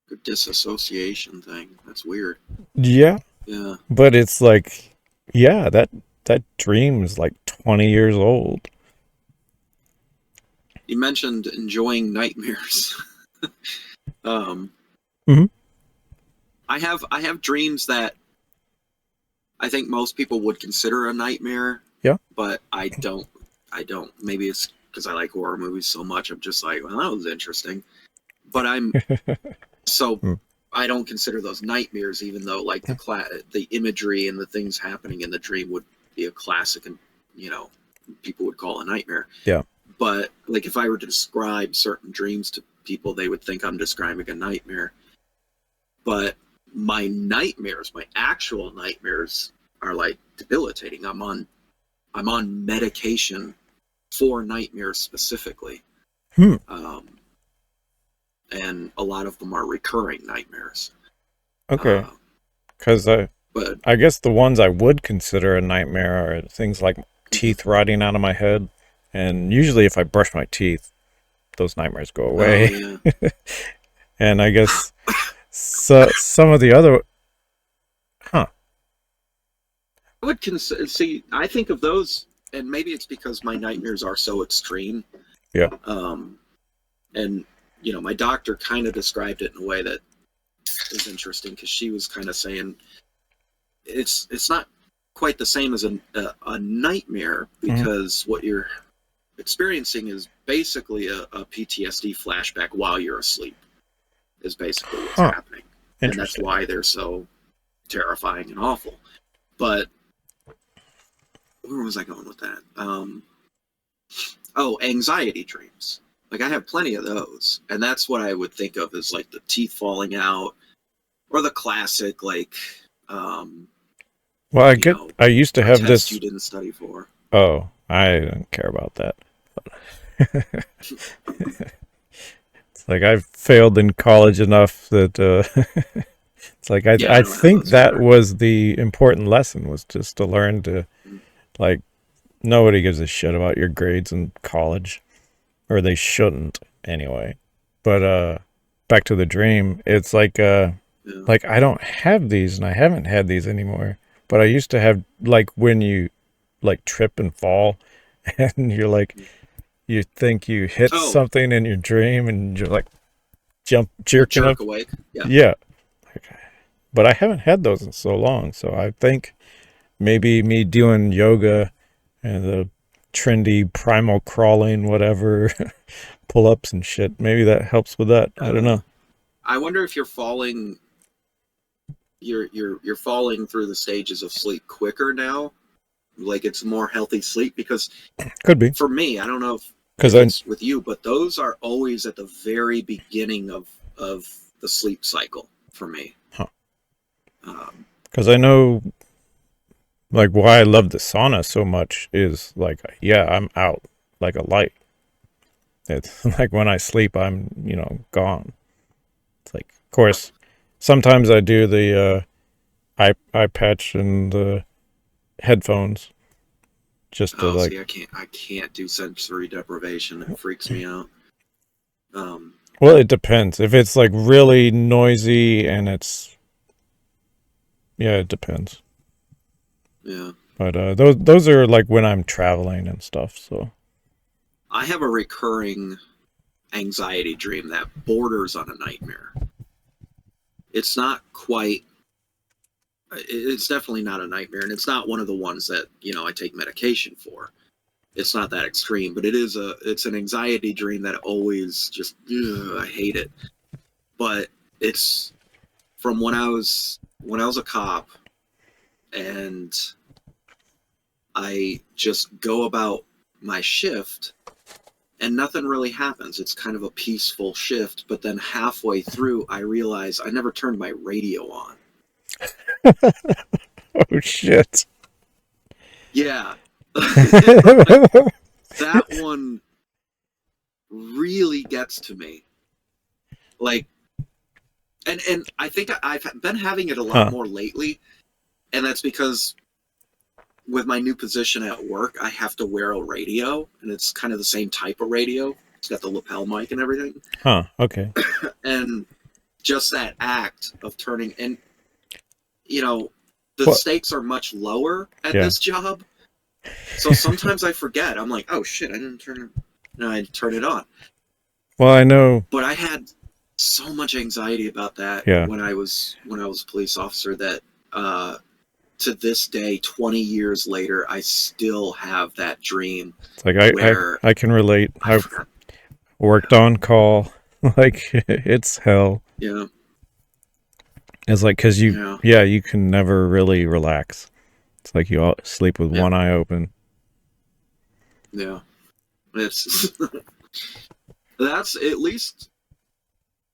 Good disassociation thing. That's weird. Yeah, Yeah. but it's like, yeah, that dream is like 20 years old. You mentioned enjoying nightmares. um, Mm-hmm. I have dreams that I think most people would consider a nightmare, Yeah. but I don't. I don't. Maybe it's because I like horror movies so much. I'm just like, well, that was interesting. But I'm so Mm. I don't consider those nightmares, even though like the imagery and the things happening in the dream would be a classic, and you know, people would call a nightmare. Yeah. But like if I were to describe certain dreams to people, they would think I'm describing a nightmare. But my nightmares, my actual nightmares, are like debilitating. I'm on medication for nightmares specifically, Hmm. and a lot of them are recurring nightmares. Okay. Uh, Because but I guess the ones I would consider a nightmare are things like teeth rotting out of my head. And usually if I brush my teeth, those nightmares go oh away. yeah, And I guess some of the other, huh? I would consider. See, I think of those, and maybe it's because my nightmares are so extreme. Yeah. And my doctor kind of described it in a way that is interesting because she was kind of saying it's not quite the same as a nightmare because what you're experiencing is basically a PTSD flashback while you're asleep is basically what's happening, and that's why they're so terrifying and awful. But where was I going with that? Anxiety dreams. Like I have plenty of those, and that's what I would think of as like the teeth falling out, or the classic like, Well, I used to a have test this. you didn't study for. Oh, I don't care about that. It's like I've failed in college enough that it's like I Yeah, I don't have think those that either. was the important lesson, was just to learn to, like, nobody gives a shit about your grades in college, or they shouldn't anyway. But back to the dream, it's like Yeah. like I don't have these, and I haven't had these anymore. But I used to have, like, when you like trip and fall, and you're like, you think you hit Oh, something in your dream, and you're like you jerking up. jerk awake. Yeah. Yeah. But I haven't had those in so long, so I think maybe me doing yoga and the trendy primal crawling, whatever, pull-ups and shit, maybe that helps with that. I don't know. I wonder if you're falling. You're falling through the stages of sleep quicker now. Like it's more healthy sleep because Could be. for me, I don't know Because if I, it's with you, but those are always at the very beginning of the sleep cycle for me. huh. Um, Because I know like why I love the sauna so much is like, yeah, I'm out like a light. It's like when I sleep, I'm, gone. It's like, of course, sometimes I do the eye patch and the headphones just to Oh, like. see, I can't do sensory deprivation. It freaks me out. Well, it depends. If it's like really noisy and yeah, it depends. Yeah. But those are like when I'm traveling and stuff. So I have a recurring anxiety dream that borders on a nightmare. It's not quite. It's definitely not a nightmare, and it's not one of the ones that I take medication for. It's not that extreme, but it's an anxiety dream that always just I hate it. But it's from when I was a cop, and I just go about my shift and nothing really happens. It's kind of a peaceful shift, but then halfway through I realize I never turned my radio on. oh shit. Yeah. That one really gets to me. Like, and I think I've been having it a lot more lately, and that's because with my new position at work, I have to wear a radio, and it's kind of the same type of radio. It's got the lapel mic and everything. Okay. And just that act of turning, and the stakes are much lower at this job. So sometimes I forget. I'm like, oh shit, I didn't turn it. No, I turn it on. Well, I know. But I had so much anxiety about that when I was a police officer that to this day, 20 years later, I still have that dream. It's like I can relate. I've worked on call. Like it's hell. Yeah. It's like because you can never really relax. It's like you all sleep with one eye open. Yeah. It's that's at least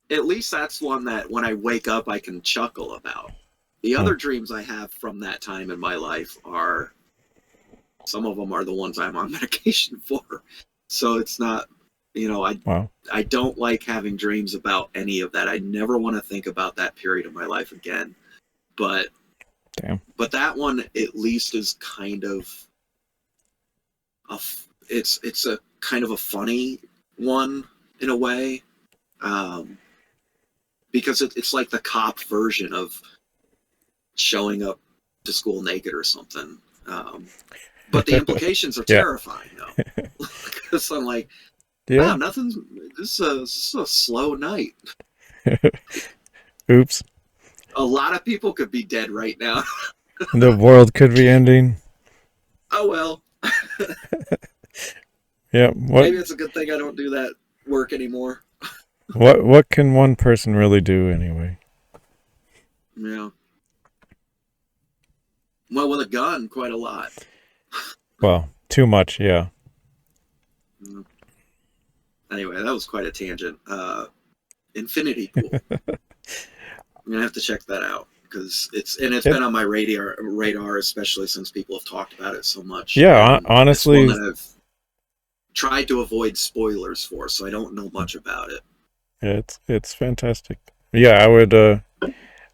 that's one that when I wake up I can chuckle about. The other dreams I have from that time in my life are, some of them are the ones I'm on medication for. So it's not, I don't like having dreams about any of that. I never want to think about that period of my life again. But that one at least is kind of it's a kind of a funny one in a way, because it's like the cop version of showing up to school naked or something. But the implications are terrifying, though. Because I'm like, wow, this is a slow night. Oops. A lot of people could be dead right now. The world could be ending. Oh, well. Yeah. Maybe it's a good thing I don't do that work anymore. What can one person really do anyway? Yeah. Well, with a gun, quite a lot. Well, too much, yeah. Anyway, that was quite a tangent. Infinity Pool. I'm gonna have to check that out because it's been on my radar, especially since people have talked about it so much. Yeah, honestly, it's one that I've tried to avoid spoilers for, so I don't know much about it. Yeah, it's fantastic. Yeah, I would.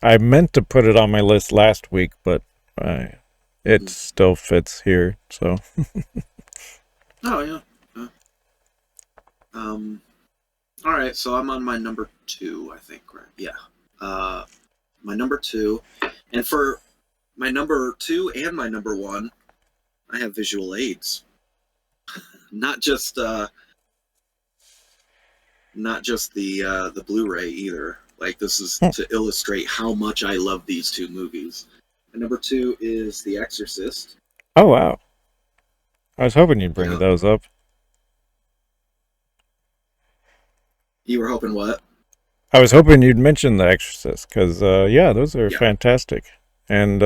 I meant to put it on my list last week, but it still fits here. So. Oh yeah. All right, so I'm on my number 2, I think, right? Yeah. My number 2, and for my number 2 and my number 1, I have visual aids. Not just the Blu-ray either. Like, this is to illustrate how much I love these two movies. And number 2 is The Exorcist. Oh wow! I was hoping you'd bring those up. You were hoping what? I was hoping you'd mention The Exorcist because those are fantastic, and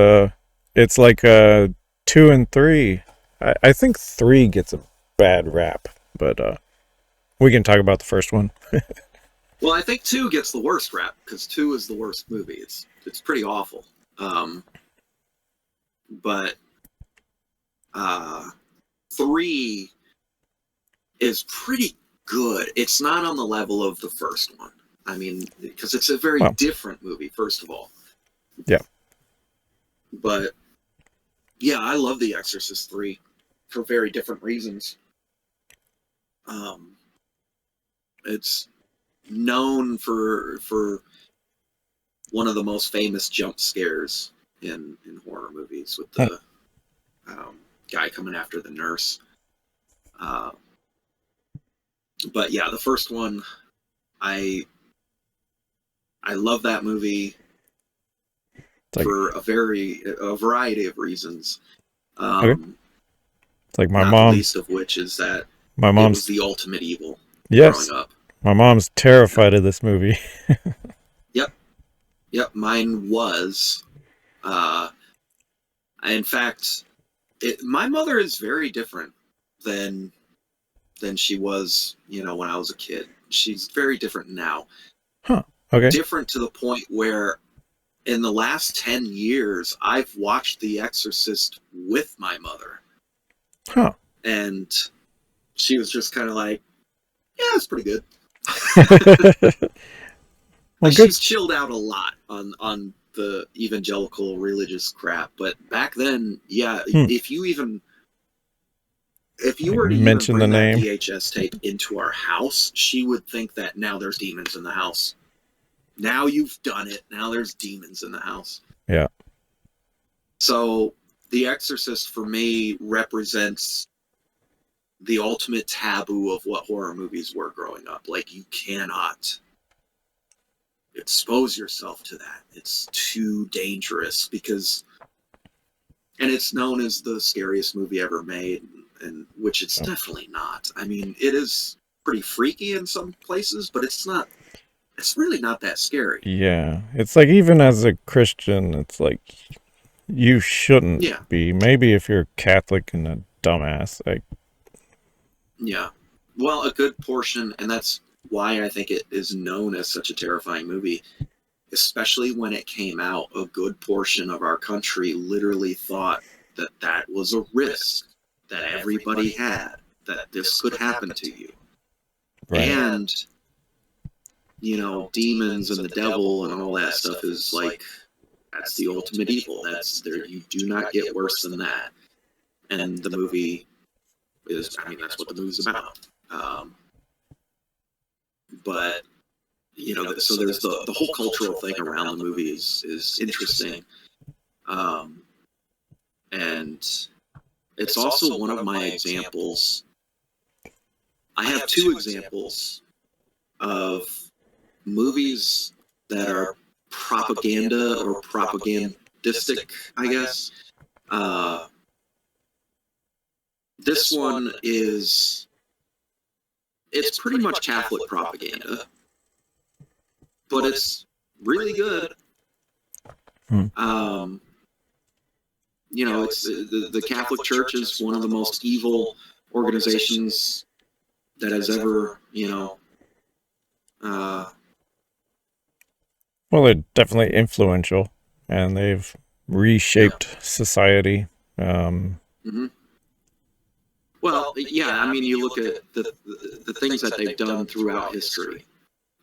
it's like 2 and 3. I think 3 gets a bad rap, but we can talk about the first one. Well, I think 2 gets the worst rap because 2 is the worst movie. It's pretty awful. But 3 is pretty good. It's not on the level of the first one. I mean, because it's a very different movie, first of all. Yeah. But, yeah, I love The Exorcist 3 for very different reasons. It's known for one of the most famous jump scares in horror movies with the guy coming after the nurse. But yeah, the first one, I love that movie for a variety of reasons. It's like my not mom, the least of which is that my mom's it was the ultimate evil. Yes, growing up. My mom's terrified of this movie. Yep, mine was. In fact, my mother is very different than she was, when I was a kid. She's very different now. Huh. Okay. Different to the point where in the last 10 years, I've watched The Exorcist with my mother. Huh. And she was just kind of like, yeah, it's pretty good. Well, she's chilled out a lot on the evangelical religious crap, but back then, yeah, if you were to mention even bring the that name VHS tape into our house, she would think that now there's demons in the house. Now you've done it. Now there's demons in the house. Yeah. So The Exorcist for me represents the ultimate taboo of what horror movies were growing up. Like, you cannot expose yourself to that. It's too dangerous because, and it's known as the scariest movie ever made, and which it's definitely not. I mean, it is pretty freaky in some places, but it's really not that scary. Yeah. It's like, even as a Christian, it's like, you shouldn't be. Maybe if you're Catholic and a dumbass, like. Yeah. Well, a good portion, and that's why I think it is known as such a terrifying movie, especially when it came out, a good portion of our country literally thought that was a risk that everybody had, that this could happen to you. Right. And, demons and the devil and all that stuff is like, that's the ultimate evil. That's there. You do not get worse than that. And the movie is, that's what the movie's about. But, so there's the whole cultural thing around the movie is interesting. And it's also one of my examples. I have 2 examples of movies that are propaganda or propagandistic, I guess. This one it's pretty much Catholic propaganda, but it's really good. It's the Catholic Church is one of the most evil organizations that has ever, well, they're definitely influential, and they've reshaped society. Well, yeah, you look at the things that they've done throughout history,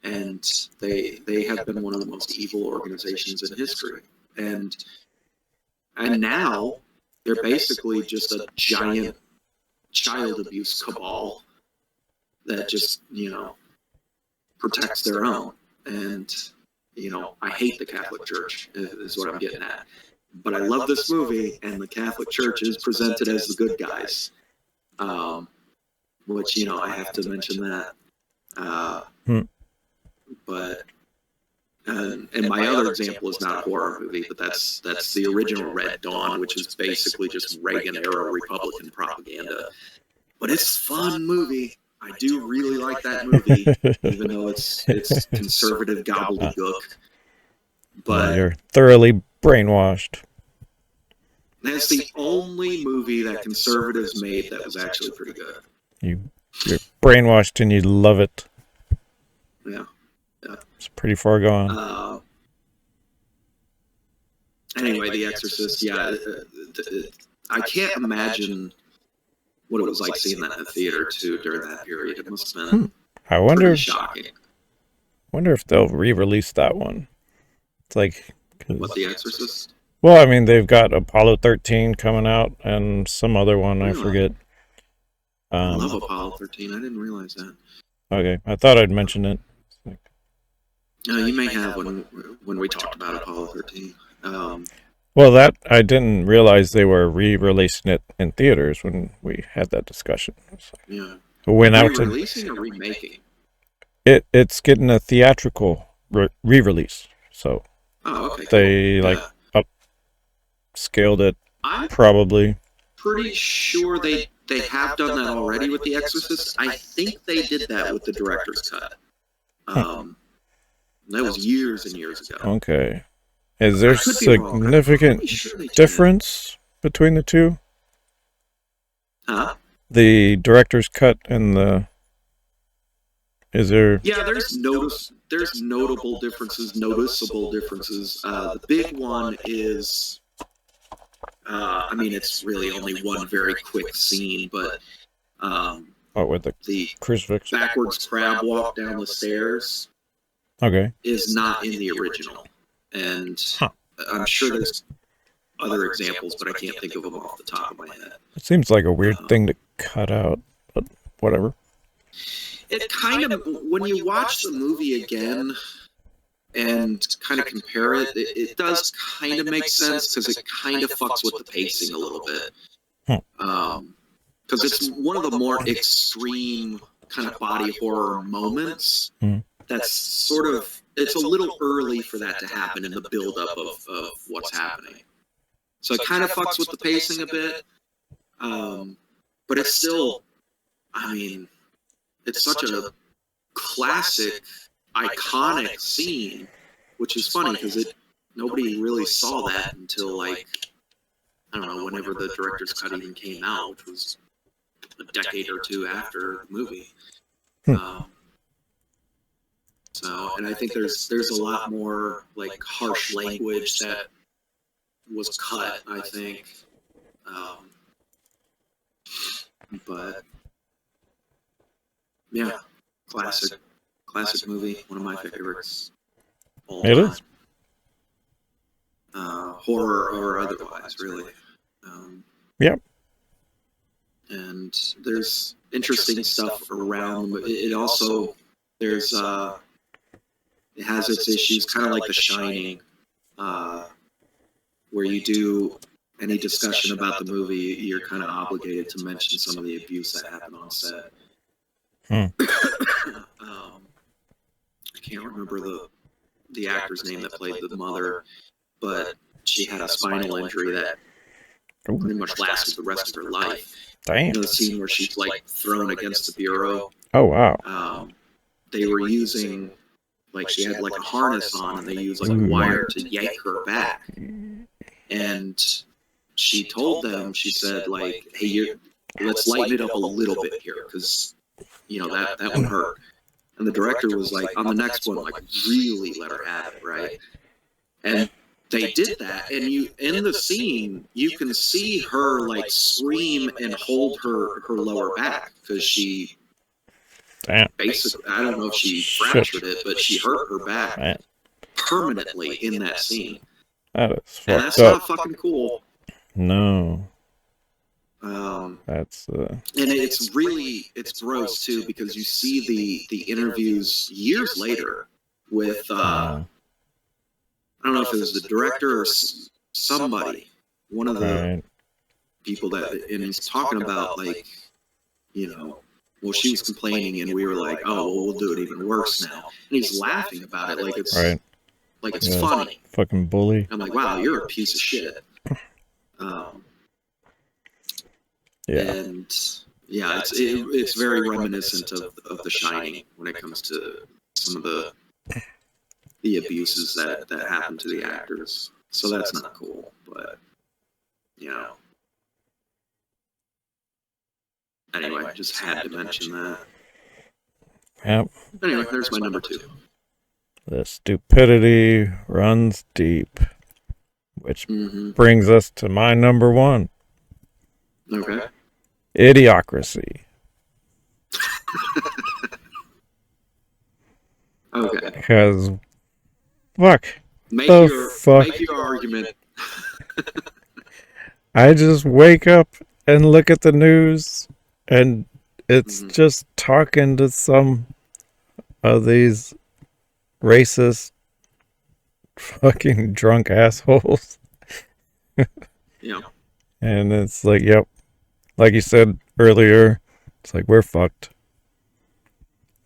and they have been one of the most evil organizations in history. And now they're basically just a giant child abuse cabal that just, protects their own. And, I hate the Catholic Church, is what I'm getting at. But I love this movie, and the Catholic Church is presented as the good guys. Which, I have to mention that. But, and my other example is not a horror movie, but that's the original Red Dawn, which is basically just Reagan-era Republican propaganda. But it's a fun movie. I do really like that movie, even though it's conservative gobbledygook. But you're thoroughly brainwashed. That's the only movie that conservatives made that was actually pretty good. You're brainwashed and you love it. Yeah. It's pretty far gone. Anyway, The Exorcist, I can't imagine what it was like seeing that in the theater too during that period. It must have been I wonder pretty shocking. Wonder if they'll re-release that one. It's like what, The Exorcist? Well, I mean, they've got Apollo 13 coming out and some other one, really? I forget. I love Apollo 13. I didn't realize that. Okay, I thought I'd mention it. You may have when we talked about Apollo 13. Well, that I didn't realize they were re-releasing it in theaters when we had that discussion. Yeah. It went out to releasing or remaking. It's getting a theatrical re-release. So okay, they upscaled it. I'm probably pretty sure they have done that already with The Exorcist. I think they did that with the director's cut. That was years and years ago. Okay. Is there significant difference between the two? Huh? The director's cut and the... Is there... Yeah, there's notable differences, noticeable differences. The big one is... I mean, it's really only one very quick scene, but... with the crucifix? Backwards crab walk down the stairs... Okay. Is not in the original. And I'm sure there's other examples, but I can't think of them off the top of my head. It seems like a weird thing to cut out, but whatever. It kind of, when you watch the movie again and kind of compare it, it does kind of make sense because it kind of fucks with the pacing a little bit. Because it's one of the more extreme kind of body horror moments. That's sort of, it's a little early for that to happen in the buildup of what's happening. So it kind of fucks with the pacing a bit. But it's still, I mean, it's such a classic, iconic scene, which is funny because nobody really saw that until I don't know, whenever the director's cut even came out, which was a decade or two after the movie. And I think there's a lot more harsh language that was cut, I think. But yeah, classic movie, one of my favorites. It is. Horror or otherwise, really. Yep. And there's interesting stuff around. It also there's it has its issues, kind of like The Shining, where you do any discussion about the movie, you're kind of obligated to mention some of the abuse that happened on set. I can't remember the actor's name that played the mother, but she had a spinal injury that pretty much lasted the rest of her life. Damn. You know the scene where she's thrown against the bureau? Oh, wow. They were using... she had a harness on, and they used a wire to yank her back. And she told them, she said, hey, let's lighten it up a little bit here, because, that would hurt. And the director was on the next one, really let her have it, right? And they did that, and in the scene, you can see her, scream and hold her lower back, because she... Damn. Basically, I don't know if she fractured it, but she hurt her back permanently in that scene. That is fucked and that's up. Not fucking cool. No. That's and it's gross too, because you see the interviews years later with I don't know if it was the director or somebody, one of the people that, and he's talking about well, she was complaining, and we were like, "Oh, well, we'll do it even worse now." And he's laughing about it like it's it's funny. Fucking bully. I'm like, "Wow, you're a piece of shit." And yeah, it's very reminiscent of The Shining when it comes to some of the abuses that happen to the actors. So that's not cool, but Anyway, just had to mention that. Yep. Anyway, there's my number 2. The stupidity runs deep, which brings us to my number 1. Okay. Idiocracy. Okay. Because fuck. Make The your fuck. make your argument. I just wake up and look at the news and it's just talking to some of these racist fucking drunk assholes. Yeah. And it's like, yep. Like you said earlier, it's like we're fucked.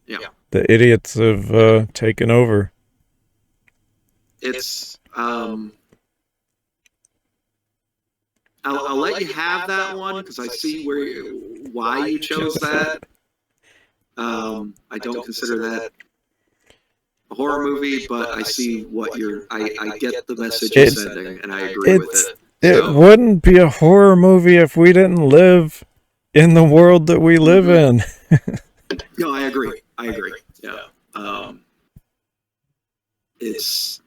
Yeah. The idiots have taken over. It's I'll let you have that one because I see why you chose that. I don't consider that a horror movie, but I see what I get the message you're sending, and I agree with it. It wouldn't be a horror movie if we didn't live in the world that we live in. No, I agree. Yeah. It's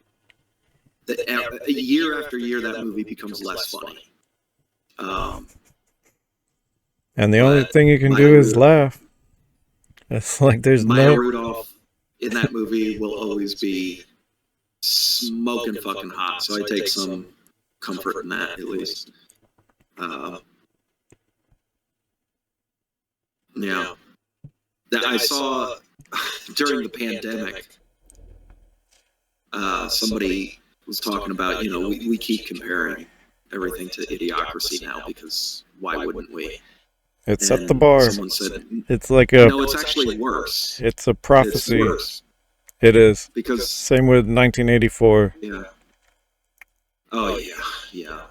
year after year that movie becomes less funny. And the only thing you can do is laugh. It's like there's Maya Rudolph in that movie will always be smoking fucking hot. So I take some comfort in that, at least. Yeah. That I saw during the pandemic. Somebody was talking about, we keep comparing everything to Idiocracy now because why wouldn't we? It's at the bar. Someone said, it's like a. No, it's actually worse. It's a prophecy. It's worse. It is. Because same with 1984. Yeah. Oh yeah.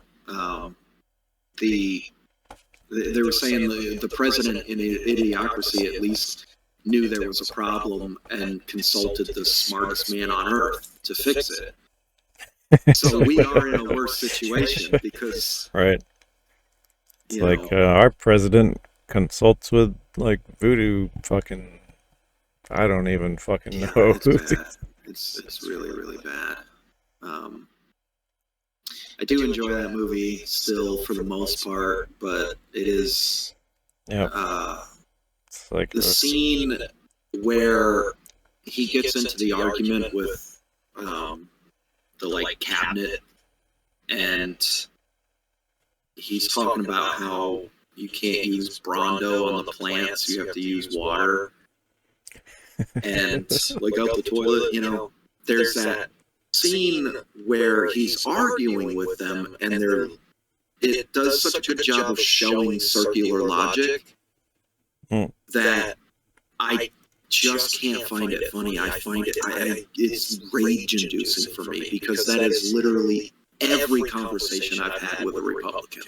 They were saying the president in Idiocracy at least knew there was a problem and consulted the smartest man on earth to fix it. So we are in a worse situation because right. It's like our president consults with like voodoo fucking. I don't even fucking know. It's bad. It's really, really bad. I do enjoy that movie still for the most part, but it is. Yeah. It's like the scene where he gets into the argument with the cabinet, and he's talking about how you can't use Brondo on the plants, you have to use water. And out the toilet, there's that scene where he's arguing with them, and it does such a good job of showing circular logic that I just can't find it funny. I find it's rage-inducing for me because that is literally every conversation I've had with a Republican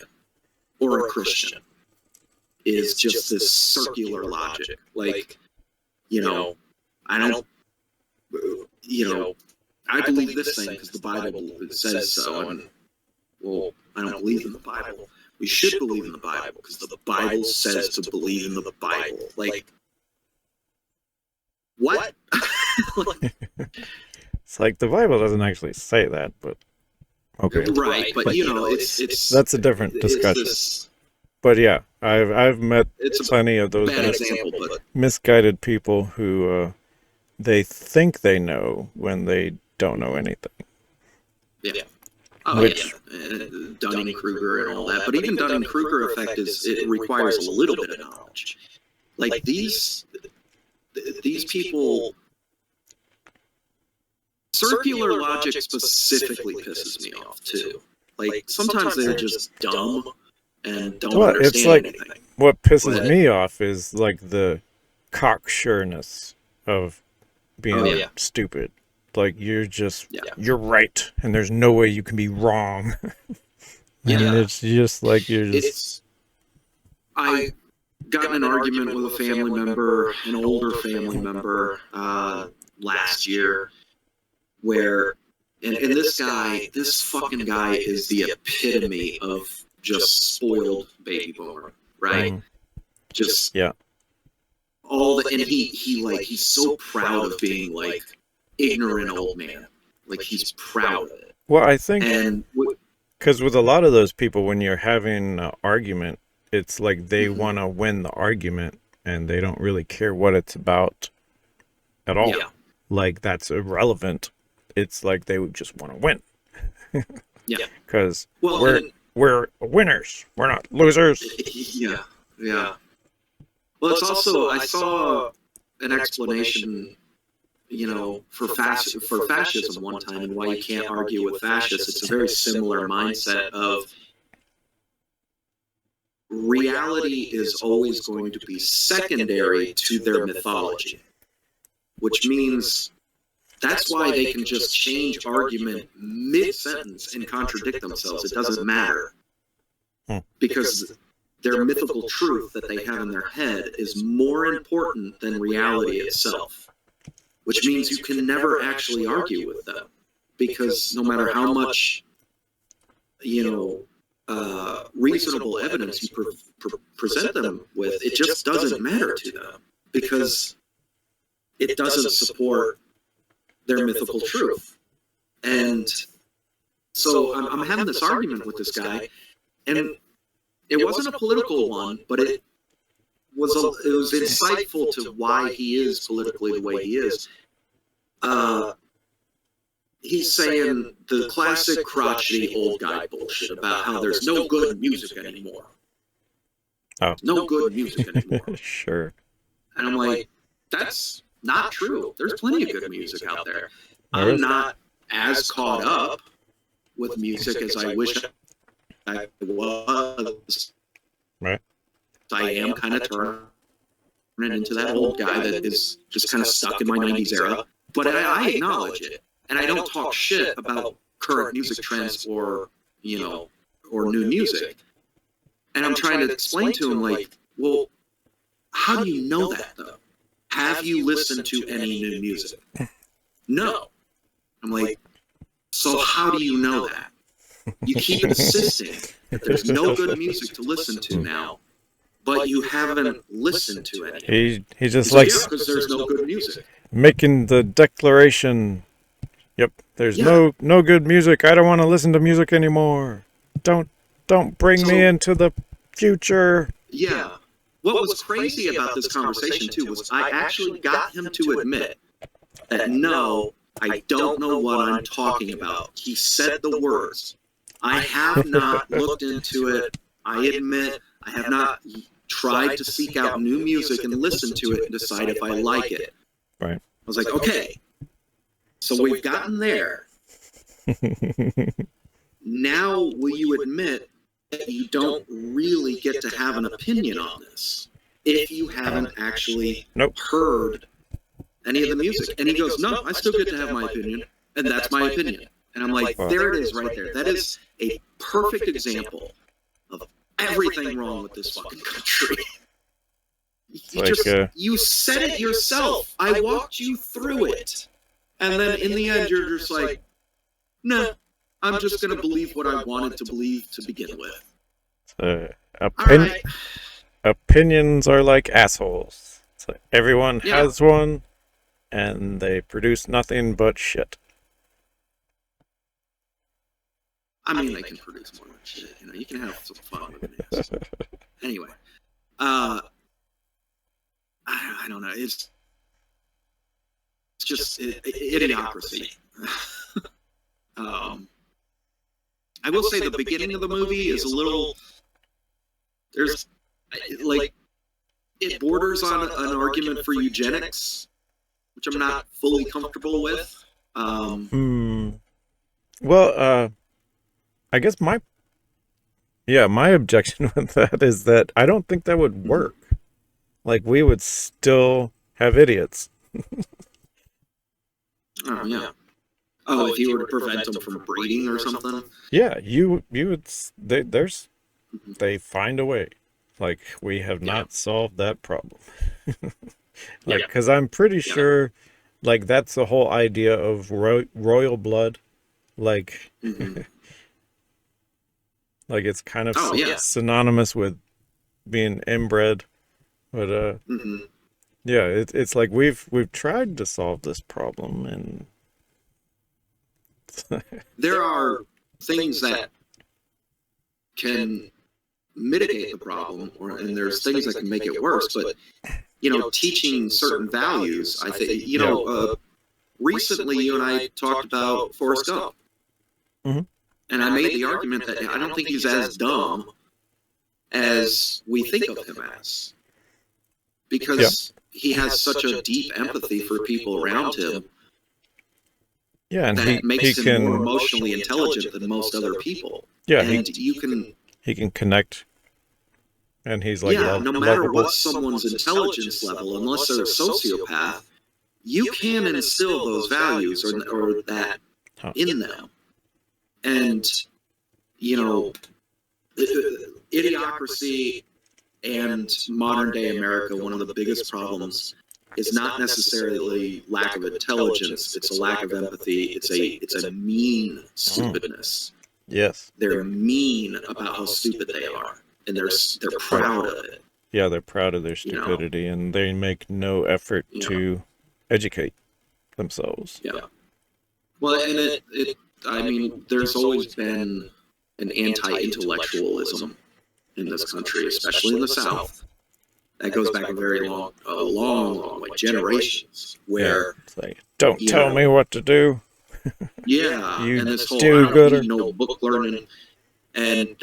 or a Christian is just this circular logic. I don't, I believe this thing because the Bible says so, and I don't believe in the Bible. We should believe in the Bible because the Bible says to believe in the Bible. What? It's like the Bible doesn't actually say that, but okay. Right, but it's that's a different discussion. But yeah, I've met plenty of those misguided people who they think they know when they don't know anything. Yeah. Oh, Dunning-Kruger and all that. But even Dunning-Kruger effect it requires a little bit of knowledge. These people, circular logic specifically pisses me off too. Sometimes they're just dumb and don't understand anything. What pisses me off is the cocksureness of being stupid. You're just you're right, and there's no way you can be wrong. And it's just you're just. I got in an argument with a family member, an older family member, last year, where and this fucking guy is the epitome of just spoiled baby boomer, right? Just all the, and he's so proud of being ignorant old man. He's proud of it. Well, I think because with a lot of those people, when you're having an argument it's like they want to win the argument and they don't really care what it's about at all. Yeah. Like, that's irrelevant. It's like they just want to win. Yeah. Because we're winners. We're not losers. Yeah. Yeah. Well, it's also, I saw an explanation, for fascism one time, and why you can't argue with fascists. It's a very similar mindset of reality is always going to be secondary to their mythology, which means that's why they can just change argument mid-sentence and contradict themselves. It doesn't matter, because their mythical truth that they have in their head is more important than reality itself, which means you can never actually argue with them, because no matter how much, reasonable evidence you present them with, it just doesn't matter to them, because it doesn't support their mythical truth. And so I'm having this argument with this guy, and it wasn't a political one, but it was insightful to why he is politically the way he is. He's saying the classic crotchety old guy bullshit about how there's no good music anymore. Oh. No good music anymore. Sure. And I'm like, that's not true. There's plenty of good music out there. I'm not as caught up with music as I wish I was. Right. I am kind of turning into that old guy that is just kind of stuck in my 90s era. But I acknowledge it. And I don't talk shit about current music trends or new music. And I'm trying to explain to him, like, well, how do you know that, though? Have you listened to any new music? No. I'm like, so how do you know that? You keep insisting that there's no good music to listen to now, but you haven't listened to any. He just likes... because there's no good music. Making the declaration... Yep, there's no good music. I don't want to listen to music anymore. Don't bring me into the future. Yeah. What was crazy about this conversation, too, was I actually got him to admit that, no, I don't know what I'm talking about. He said the words. I have not looked into it. I admit I have not tried to seek out new music and listen to it and decide if I like it. Right. I was like, okay. So we've gotten there. Now, will you admit that you don't really get to have an opinion on this if you haven't actually heard any of the music? And he goes, no, I still get to have my opinion, and that's my opinion. And I'm like, there it is right there. That is a perfect example of everything wrong with this fucking country. You said it yourself. I walked you through it. And then in the end, you're just like, nah, I'm just going to believe what I wanted to believe to begin with. Opinions are like assholes. So everyone has one, and they produce nothing but shit. I mean, they can produce more shit. You can have some fun with it. Anyway, I don't know. It's just idiocracy. I will say the beginning of the movie is a little... There's, like, it borders on an argument for eugenics, which I'm not fully comfortable with. Well, I guess my objection with that is that I don't think that would work. Like, we would still have idiots. Oh, yeah. Oh, if you were to prevent them from breeding or something? Yeah, you would... They find a way. Like, we have not solved that problem. Because I'm pretty sure, like, that's the whole idea of royal blood. Like, like, it's kind of synonymous with being inbred. But, yeah, it's like we've tried to solve this problem, and there are things that can mitigate the problem, and there's things that can make it worse. But teaching certain values, I think recently you and I talked about Forrest Gump, and I made the argument that I don't think he's as dumb as we think of him as, because he has such a deep empathy for people around him. Yeah, and that makes him more emotionally intelligent than most other people. Yeah, and he can connect, and he's like, no matter what someone's intelligence level, unless they're a sociopath, you can instill those values or that in them. And idiocracy and modern day America, one of the biggest problems is not necessarily lack of intelligence. It's a lack of empathy. It's a mean stupidness. Yes. They're mean about how stupid they are, and they're proud of it. Yeah, they're proud of their stupidity, and they make no effort to educate themselves. Yeah. Well, and I mean, there's always been an anti-intellectualism in this country, especially in the South. That goes back a very long way, generations, where it's like, don't tell me what to do. And this whole book learning, and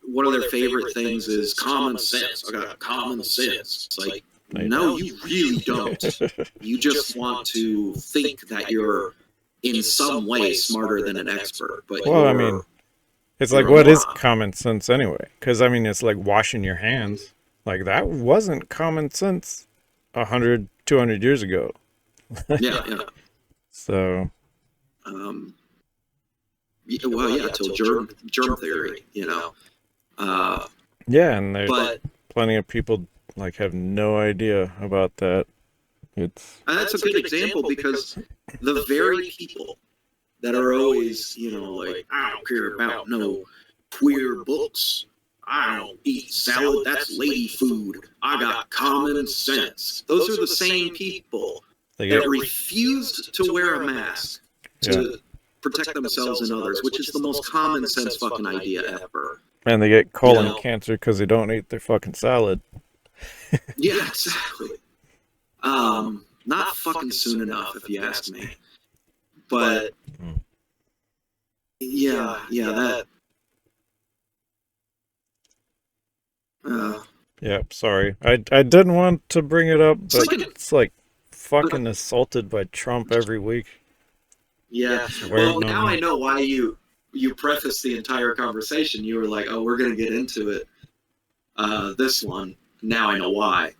one of their favorite things is common sense. I got common sense. It's like, no, you really don't. You just want to think that you're in some way smarter than an expert. But I mean, it's like, what is common sense anyway? Because I mean, it's like washing your hands. Like, that wasn't common sense 100, 200 years ago. Yeah. So. Till germ theory, Yeah, and there's plenty of people have no idea about that. And that's a good example, because the very people that are always, I don't care about no queer books. I don't eat salad. That's lady food. I got common sense. Those are the same people that refused to wear a mask to protect themselves and others, which is the most common sense fucking idea ever. And they get colon cancer because they don't eat their fucking salad. Yeah, exactly. Not fucking soon enough, if you ask me. But that. Yeah, sorry. I didn't want to bring it up, but it's like fucking assaulted by Trump every week. Yeah. Well, now I know why you prefaced the entire conversation. You were like, "Oh, we're gonna get into it." This one. Now I know why.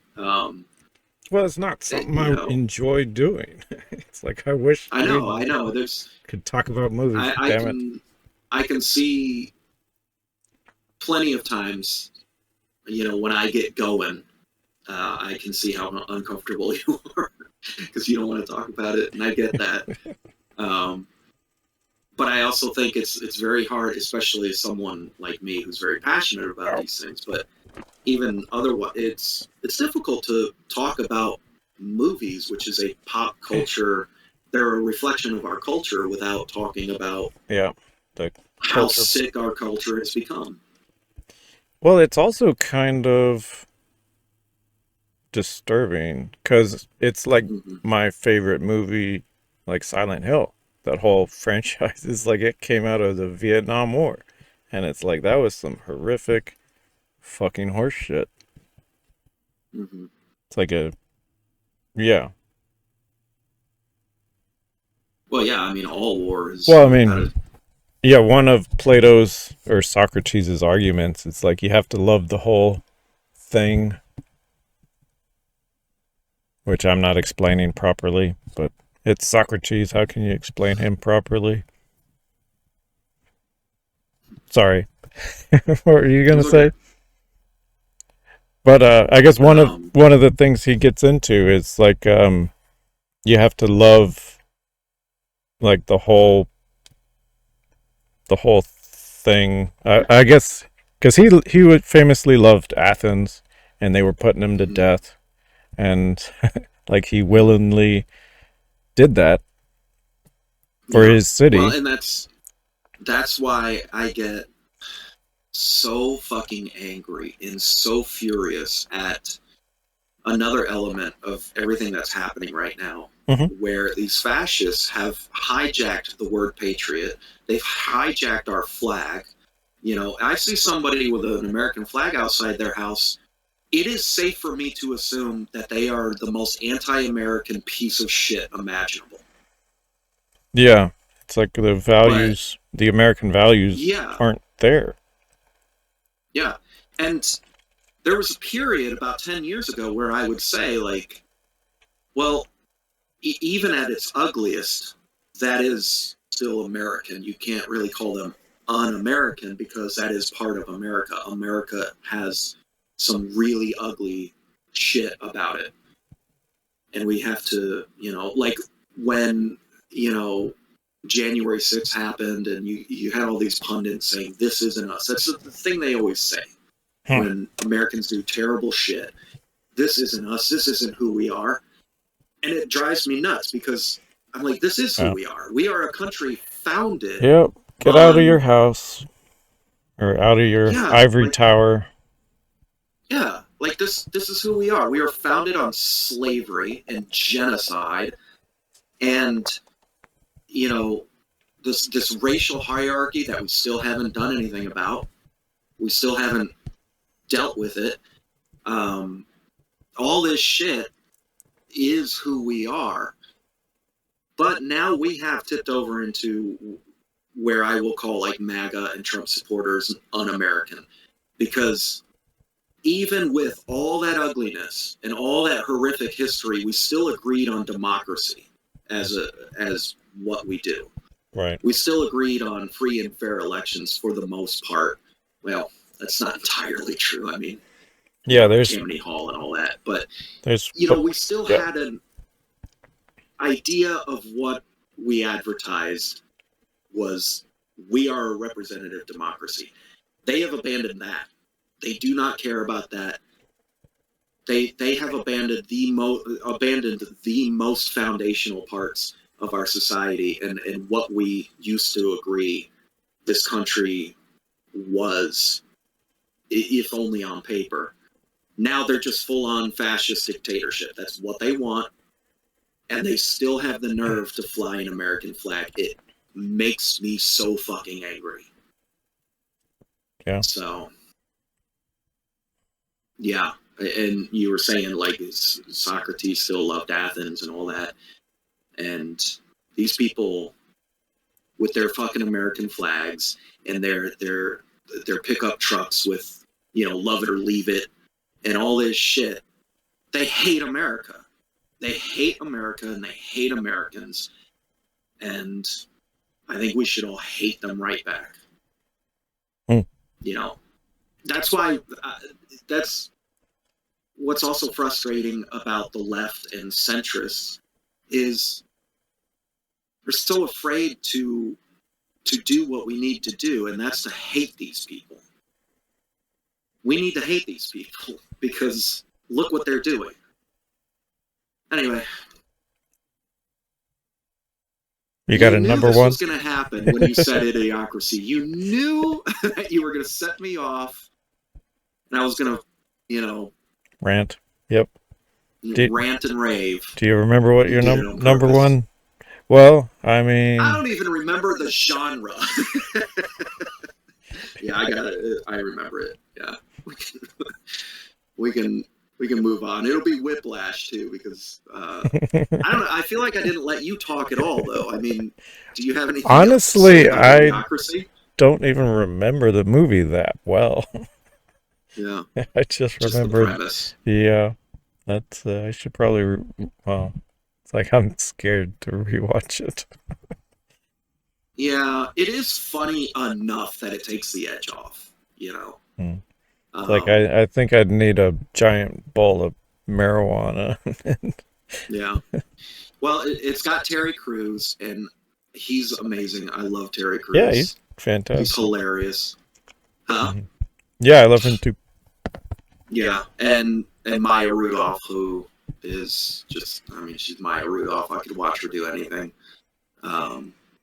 Well, it's not something I enjoy doing. It's like, I wish I know. There's could talk about movies. I can see plenty of times, when I get going, I can see how uncomfortable you are because you don't want to talk about it, and I get that. But I also think it's very hard, especially as someone like me who's very passionate about these things. But even otherwise, it's difficult to talk about movies, which is a pop culture. They're a reflection of our culture, without talking about how sick our culture has become. Well, it's also kind of disturbing, because it's like my favorite movie, like Silent Hill. That whole franchise is like, it came out of the Vietnam War, and it's like, that was some horrific fucking horse shit. It's like Well, yeah, I mean, all wars. Well, I mean, one of Plato's or Socrates' arguments, it's like, you have to love the whole thing, which I'm not explaining properly, but it's Socrates. How can you explain him properly? Sorry. What were you going to say? But I guess one of the things he gets into is like, you have to love like the whole thing. I guess because he would famously loved Athens, and they were putting him to death, and like, he willingly did that for his city. Well, and that's why I get so fucking angry and so furious at another element of everything that's happening right now, where these fascists have hijacked the word patriot. They've hijacked our flag. You know, I see somebody with an American flag outside their house. It is safe for me to assume that they are the most anti-American piece of shit imaginable. Yeah, it's like the values, the American values aren't there. Yeah, and there was a period about 10 years ago where I would say, like, well, even at its ugliest, that is still American. You can't really call them un-American because that is part of America. America has some really ugly shit about it. And we have to, you know, like when, you know, January 6th happened and you had all these pundits saying, this isn't us. That's the thing they always say when Americans do terrible shit. This isn't us. This isn't who we are. And it drives me nuts because I'm like, this is who we are. We are a country founded. Yep. Get out of your house. Or out of your ivory tower. Yeah. Like this is who we are. We are founded on slavery and genocide. And, you know, this racial hierarchy that we still haven't done anything about. We still haven't dealt with it. All this shit is who we are. But now we have tipped over into where I will call like MAGA and Trump supporters un-American. Because even with all that ugliness and all that horrific history, we still agreed on democracy as what we do. Right. We still agreed on free and fair elections for the most part. Well, that's not entirely true. I mean, there's Tammany Hall and all that, but we still had an idea of what we advertised was we are a representative democracy. They have abandoned that. They do not care about that. They have abandoned the most foundational parts of our society and what we used to agree this country was, if only on paper. Now they're just full-on fascist dictatorship. That's what they want. And they still have the nerve to fly an American flag. It makes me so fucking angry. Yeah. So, yeah. And you were saying, like, Socrates still loved Athens and all that. And these people, with their fucking American flags and their pickup trucks with, love it or leave it and all this shit, they hate America. They hate America and they hate Americans. And I think we should all hate them right back. That's why, that's what's also frustrating about the left and centrists is they're so afraid to do what we need to do, and that's to hate these people. We need to hate these people because look what they're doing. Anyway. You got a number one? This was going to happen when you said idiocracy. You knew that you were going to set me off, and I was going to, rant. Yep. Rant and rave. Do you remember what your number one? Well, I mean, I don't even remember the genre. Yeah, I remember it. Yeah, we can move on. It'll be Whiplash too, because I don't know. I feel like I didn't let you talk at all, though. I mean, do you have anything? Honestly, I don't even remember the movie that well. Yeah, I just remember. Yeah, that's. I should probably. Well, it's like I'm scared to rewatch it. Yeah, it is funny enough that it takes the edge off. Like I think I'd need a giant bowl of marijuana. Yeah. Well, it's got Terry Crews, and he's amazing. I love Terry Crews. Yeah, he's fantastic. He's hilarious. Huh? Mm-hmm. Yeah, I love him too. Yeah, and Maya Rudolph, who is just, she's Maya Rudolph. I could watch her do anything.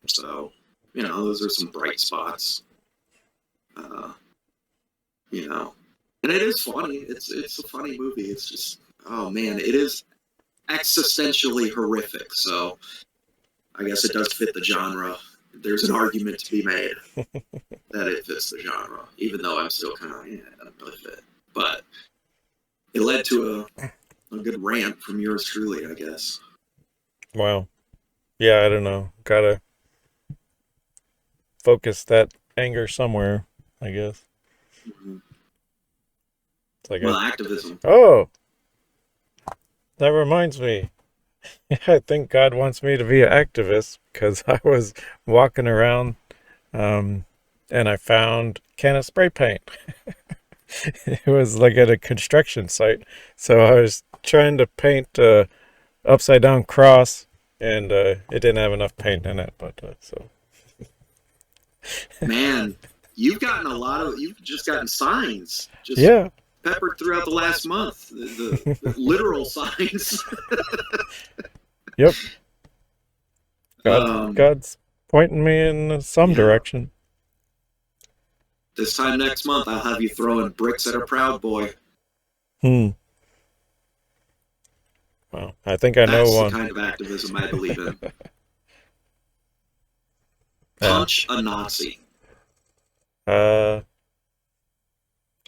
So, those are some bright spots. you know, and it is funny. It's a funny movie. It's just, oh man, it is existentially horrific. So I guess it does fit the genre. There's an argument to be made that it fits the genre, even though I'm still kind of, yeah, it doesn't really fit. But it led to a good rant from yours truly, I guess. Wow. Yeah, I don't know. Gotta focus that anger somewhere, I guess. Mm-hmm. It's like activism. Oh, that reminds me. I think God wants me to be an activist because I was walking around and I found a can of spray paint. It was like at a construction site. So I was trying to paint a upside down cross and it didn't have enough paint in it. But so. Man, you've just gotten signs. Just yeah. Peppered throughout the last month. The literal signs. Yep. God's pointing me in some direction. This time next month, I'll have you throwing bricks at a Proud Boy. Well, I think I know one. That's the kind of activism I believe in. Punch a Nazi.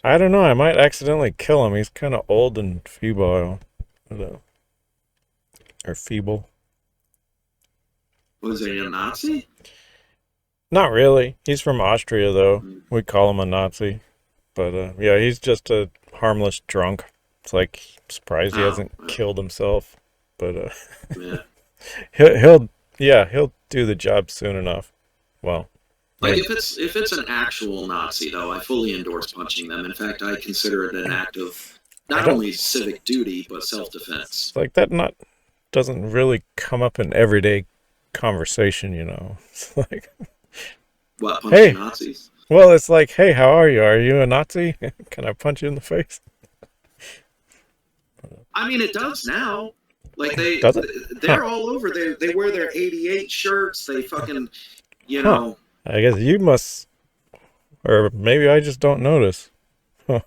I don't know. I might accidentally kill him. He's kind of old and feeble. Or feeble. Was he a Nazi? Not really. He's from Austria, though. We call him a Nazi. But, yeah, he's just a harmless drunk. It's like, I'm surprised he hasn't killed himself. But, yeah. he'll do the job soon enough. Well. Like, if it's an actual Nazi, though, I fully endorse punching them. In fact, I consider it an act of not only civic duty, but self-defense. Like, that doesn't really come up in everyday conversation, you know. It's like... What, punching Nazis? Well, it's like, hey, how are you? Are you a Nazi? Can I punch you in the face? I mean, it does now. Like, they're all over. They wear their 88 shirts. They fucking, you know... I guess you must, or maybe I just don't notice. Oh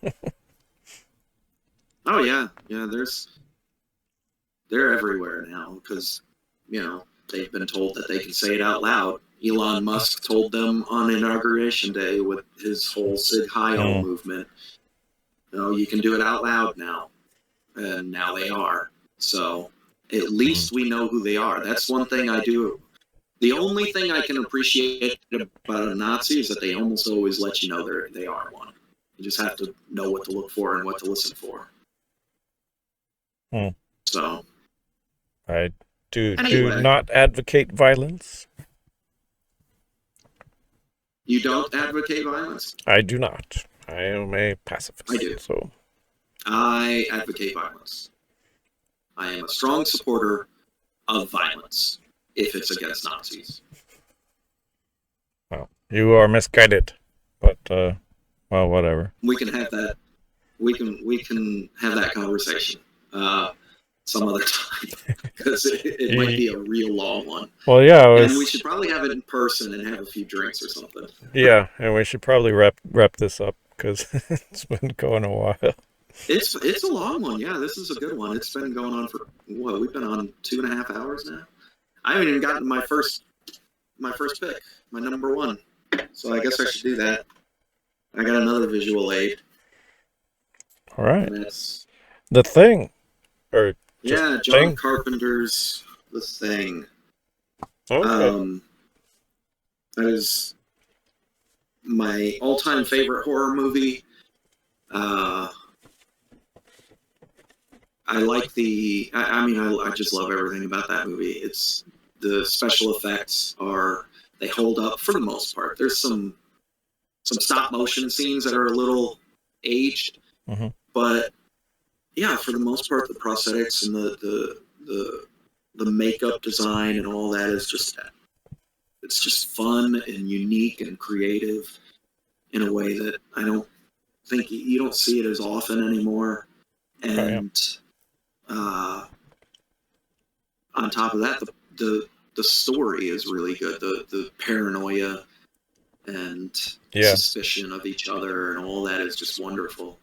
yeah, they're everywhere now because, you know, they've been told that they can say it out loud. Elon Musk told them on Inauguration Day with his whole Sig Heil movement, you know, you can do it out loud now, and now they are. So at least we know who they are. That's one thing I do. The only thing I can appreciate about a Nazi is that they almost always let you know they are one. You just have to know what to look for and what to listen for. So, I do not advocate violence. You don't advocate violence? I do not. I am a pacifist. I do. So I advocate violence. I am a strong supporter of violence. If it's against Nazis. Well, you are misguided, but well, whatever. We can have that. We can have that conversation some other time because it might be a real long one. Well, yeah, and we should probably have it in person and have a few drinks or something. Yeah, and we should probably wrap this up because it's been going a while. It's a long one. Yeah, this is a good one. It's been going on for what? We've been on 2.5 hours now. I haven't even gotten my first pick, my number one. So I guess I should do that. I got another visual aid. All right. And that's The Thing. Or John Carpenter's The Thing. Okay. That is my all-time favorite horror movie. I like I just love everything about that movie. It's the special effects they hold up for the most part. There's some stop motion scenes that are a little aged, but yeah, for the most part, the prosthetics and the makeup design and all that is just fun and unique and creative in a way that I don't think you don't see it as often anymore. And on top of that, the story is really good. The paranoia and Yeah. suspicion of each other and all that is just wonderful.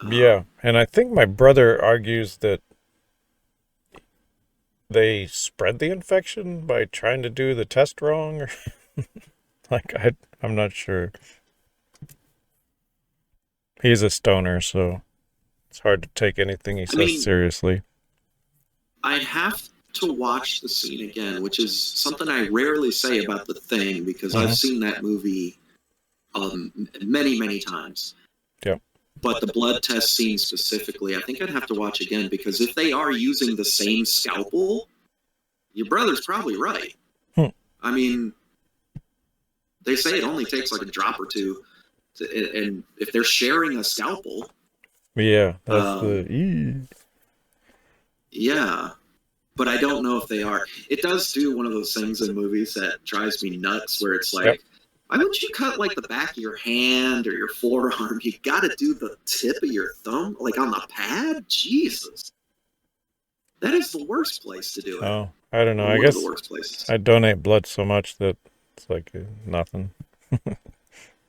Yeah, and I think my brother argues that they spread the infection by trying to do the test wrong, or like I'm not sure. He's a stoner, so it's hard to take anything he says seriously. I'd have to watch the scene again, which is something I rarely say about The Thing, because I've seen that movie many, many times. Yep. But the blood test scene specifically, I think I'd have to watch again, because if they are using the same scalpel, your brother's probably right. I mean, they say it only takes like a drop or two, and if they're sharing a scalpel... Yeah, that's Yeah. But I don't know if they are. It does do one of those things in movies that drives me nuts, where it's like, why wouldn't you cut like the back of your hand or your forearm? You got to do the tip of your thumb, like on the pad? Jesus. That is the worst place to do it. Oh, I don't know. I guess the worst places. I donate blood so much that it's like nothing.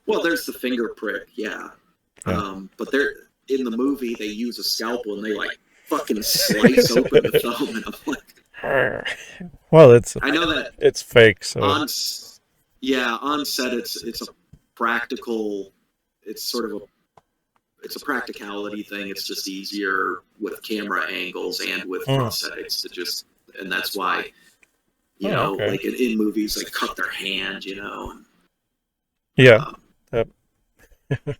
Well, there's the finger prick, yeah. But they're in the movie, they use a scalpel and they like fucking slice open the thumb, and I'm like, well, I know that it's fake, so on set it's a practical, it's sort of a practicality thing. It's just easier with camera angles and with prosthetics to just, and that's why, you know, like in movies, they cut their hand, you know. And, yeah.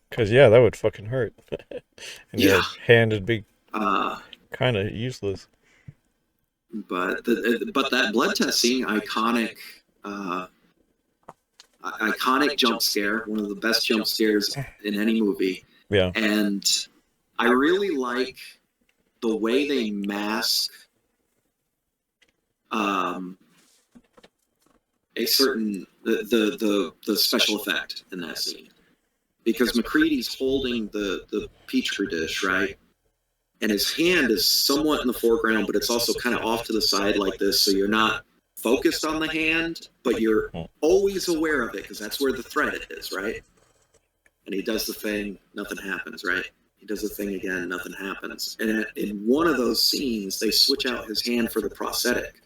Because, that would fucking hurt. And your hand would be kind of useless. But that blood test scene, iconic jump scare, one of the best jump scares in any movie. Yeah. And I really like the way they mask a certain the special effect in that scene. Because McCready's holding the Petri dish, right? And his hand is somewhat in the foreground, but it's also kind of off to the side like this, so you're not focused on the hand, but you're always aware of it, because that's where the thread is, right? And he does the thing, nothing happens, right? He does the thing again, nothing happens. And in one of those scenes, they switch out his hand for the prosthetic.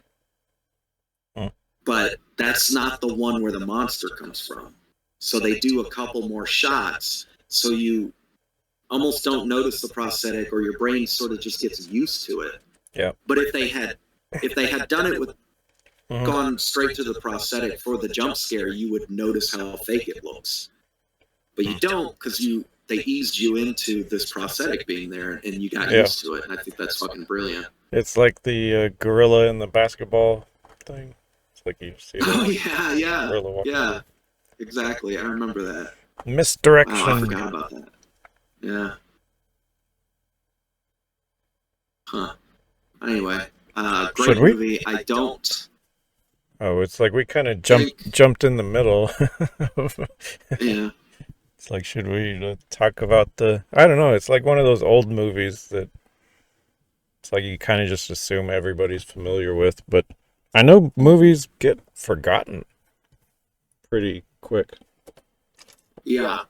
But that's not the one where the monster comes from. So they do a couple more shots, so you almost don't notice the prosthetic, or your brain sort of just gets used to it. Yeah. But if they had done it with gone straight to the prosthetic for the jump scare, you would notice how fake it looks. But you don't, because they eased you into this prosthetic being there, and you got used to it. And I think that's fucking brilliant. It's like the gorilla in the basketball thing. It's like you see. Oh yeah. Exactly, I remember that. Misdirection. Oh, I forgot about that. Yeah. Huh. Anyway, great movie. I don't. Oh, it's like we kind of jumped in the middle. Yeah. It's like, should we talk about I don't know. It's like one of those old movies that it's like you kind of just assume everybody's familiar with, but I know movies get forgotten pretty quick. Yeah.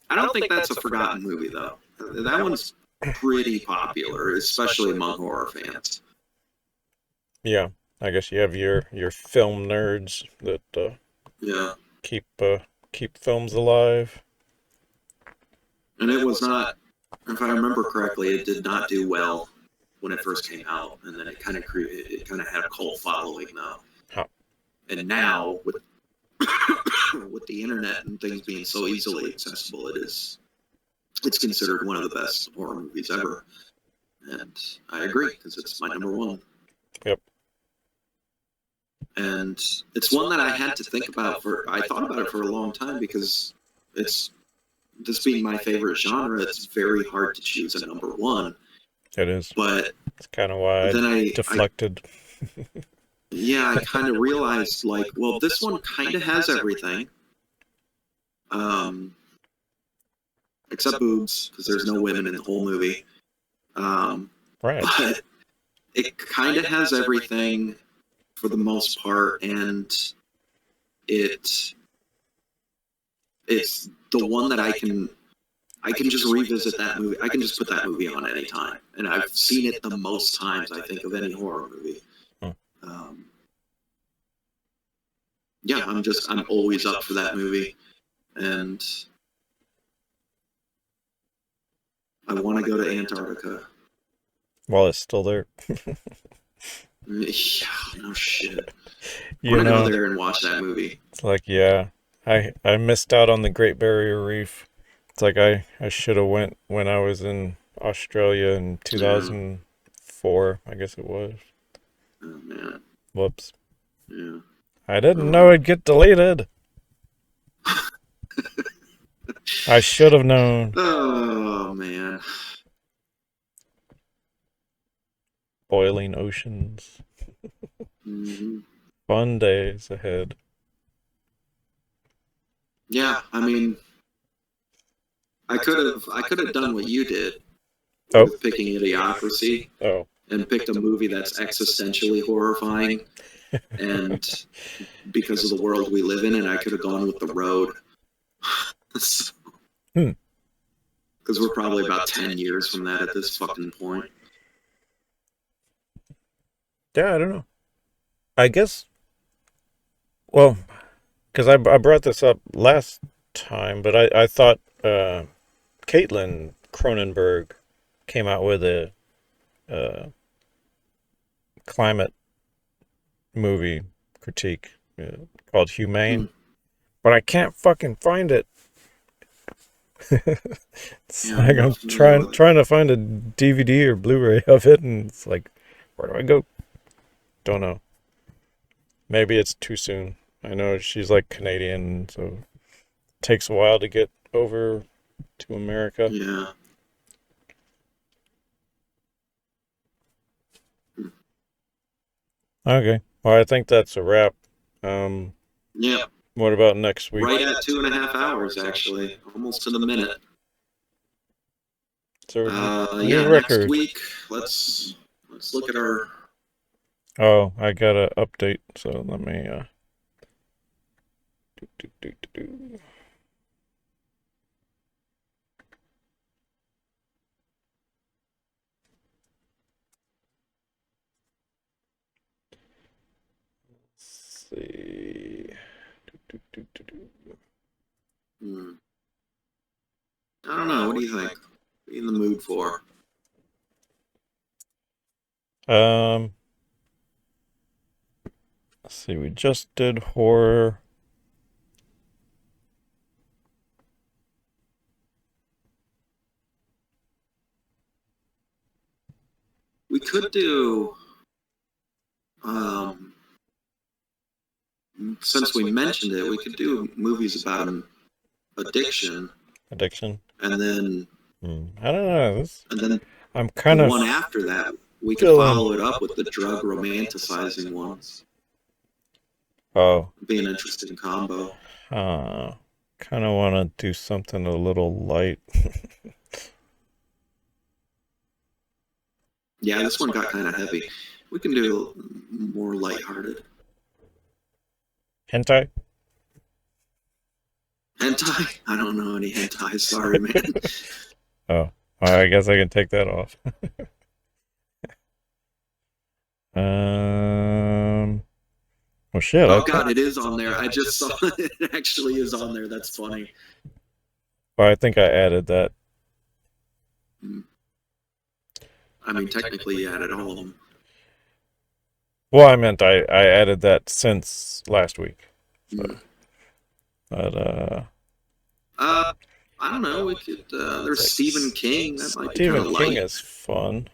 I don't think that's a forgotten movie, though. That one's pretty popular, especially among horror fans. Yeah, I guess you have your film nerds that keep films alive. And it was not, if I remember correctly, it did not do well when it first came out, and then it kind of had a cult following, though. Huh. And now with the internet and things being so easily accessible, it's considered one of the best horror movies ever. And I agree, because it's my number one. Yep. And it's one that I had to think about I thought about it for a long time, because this being my favorite genre, it's very hard to choose a number one. It is. But it's kind of why I deflected. I kind of realized, like, well, this one kind of has everything. Except boobs, because there's no women in the whole movie. Right. But it kind of has everything for the most part, and it it's the one that I can just revisit that movie. I can just put that movie on anytime, and I've seen it the most times I think of any horror movie. Um, yeah, I'm always up for that movie, and I want to go to Antarctica. While it's still there. Yeah, no shit. I want to go there and watch that movie. It's like, yeah, I missed out on the Great Barrier Reef. It's like I should have went when I was in Australia in 2004, I guess it was. Oh man. Whoops. Yeah. I didn't know it'd get deleted. I should have known. Oh man. Boiling oceans. Mm-hmm. Fun days ahead. Yeah, I mean, I could have done what you did with picking Idiocracy. And picked a movie that's existentially horrifying, and because of the world we live in, and I could have gone with The Road. Because we're probably about 10 years from that at this fucking point. Yeah, I don't know. I guess, well, because I brought this up last time, but I thought Caitlin Cronenberg came out with a climate movie critique called Humane, but I can't fucking find it. It's like I'm trying to find a DVD or Blu-ray of it, and it's like, where do I go? Don't know. Maybe it's too soon. I know she's like Canadian, so it takes a while to get over to America. Yeah. Okay. Well, I think that's a wrap. Yeah. What about next week? Right at 2.5 hours, actually. Almost to the minute. So, yeah, next week, let's look at our... Oh, I got an update, so let me... Let's see... I don't know. What do you think? What are you in the mood for? Let's see. We just did horror. We could do... since we mentioned it, we could do movies about addiction. And then... I don't know. And then I'm kind of... one after that, we could follow it up with the drug romanticizing ones. Oh. Be an interesting combo. Kind of want to do something a little light. Yeah, this one got kind of heavy. We can do more lighthearted. Hentai? Hentai? I don't know any hentai. Sorry, man. Oh, I guess I can take that off. Well, shit. Oh, God, it is on there. I just saw it. It actually is on there. That's funny. Well, I think I added that. I mean, technically, you added all of them. Well, I meant I added that since last week. So. But, I don't know. We could, there's Stephen King. That might be kind of light. Stephen King is fun.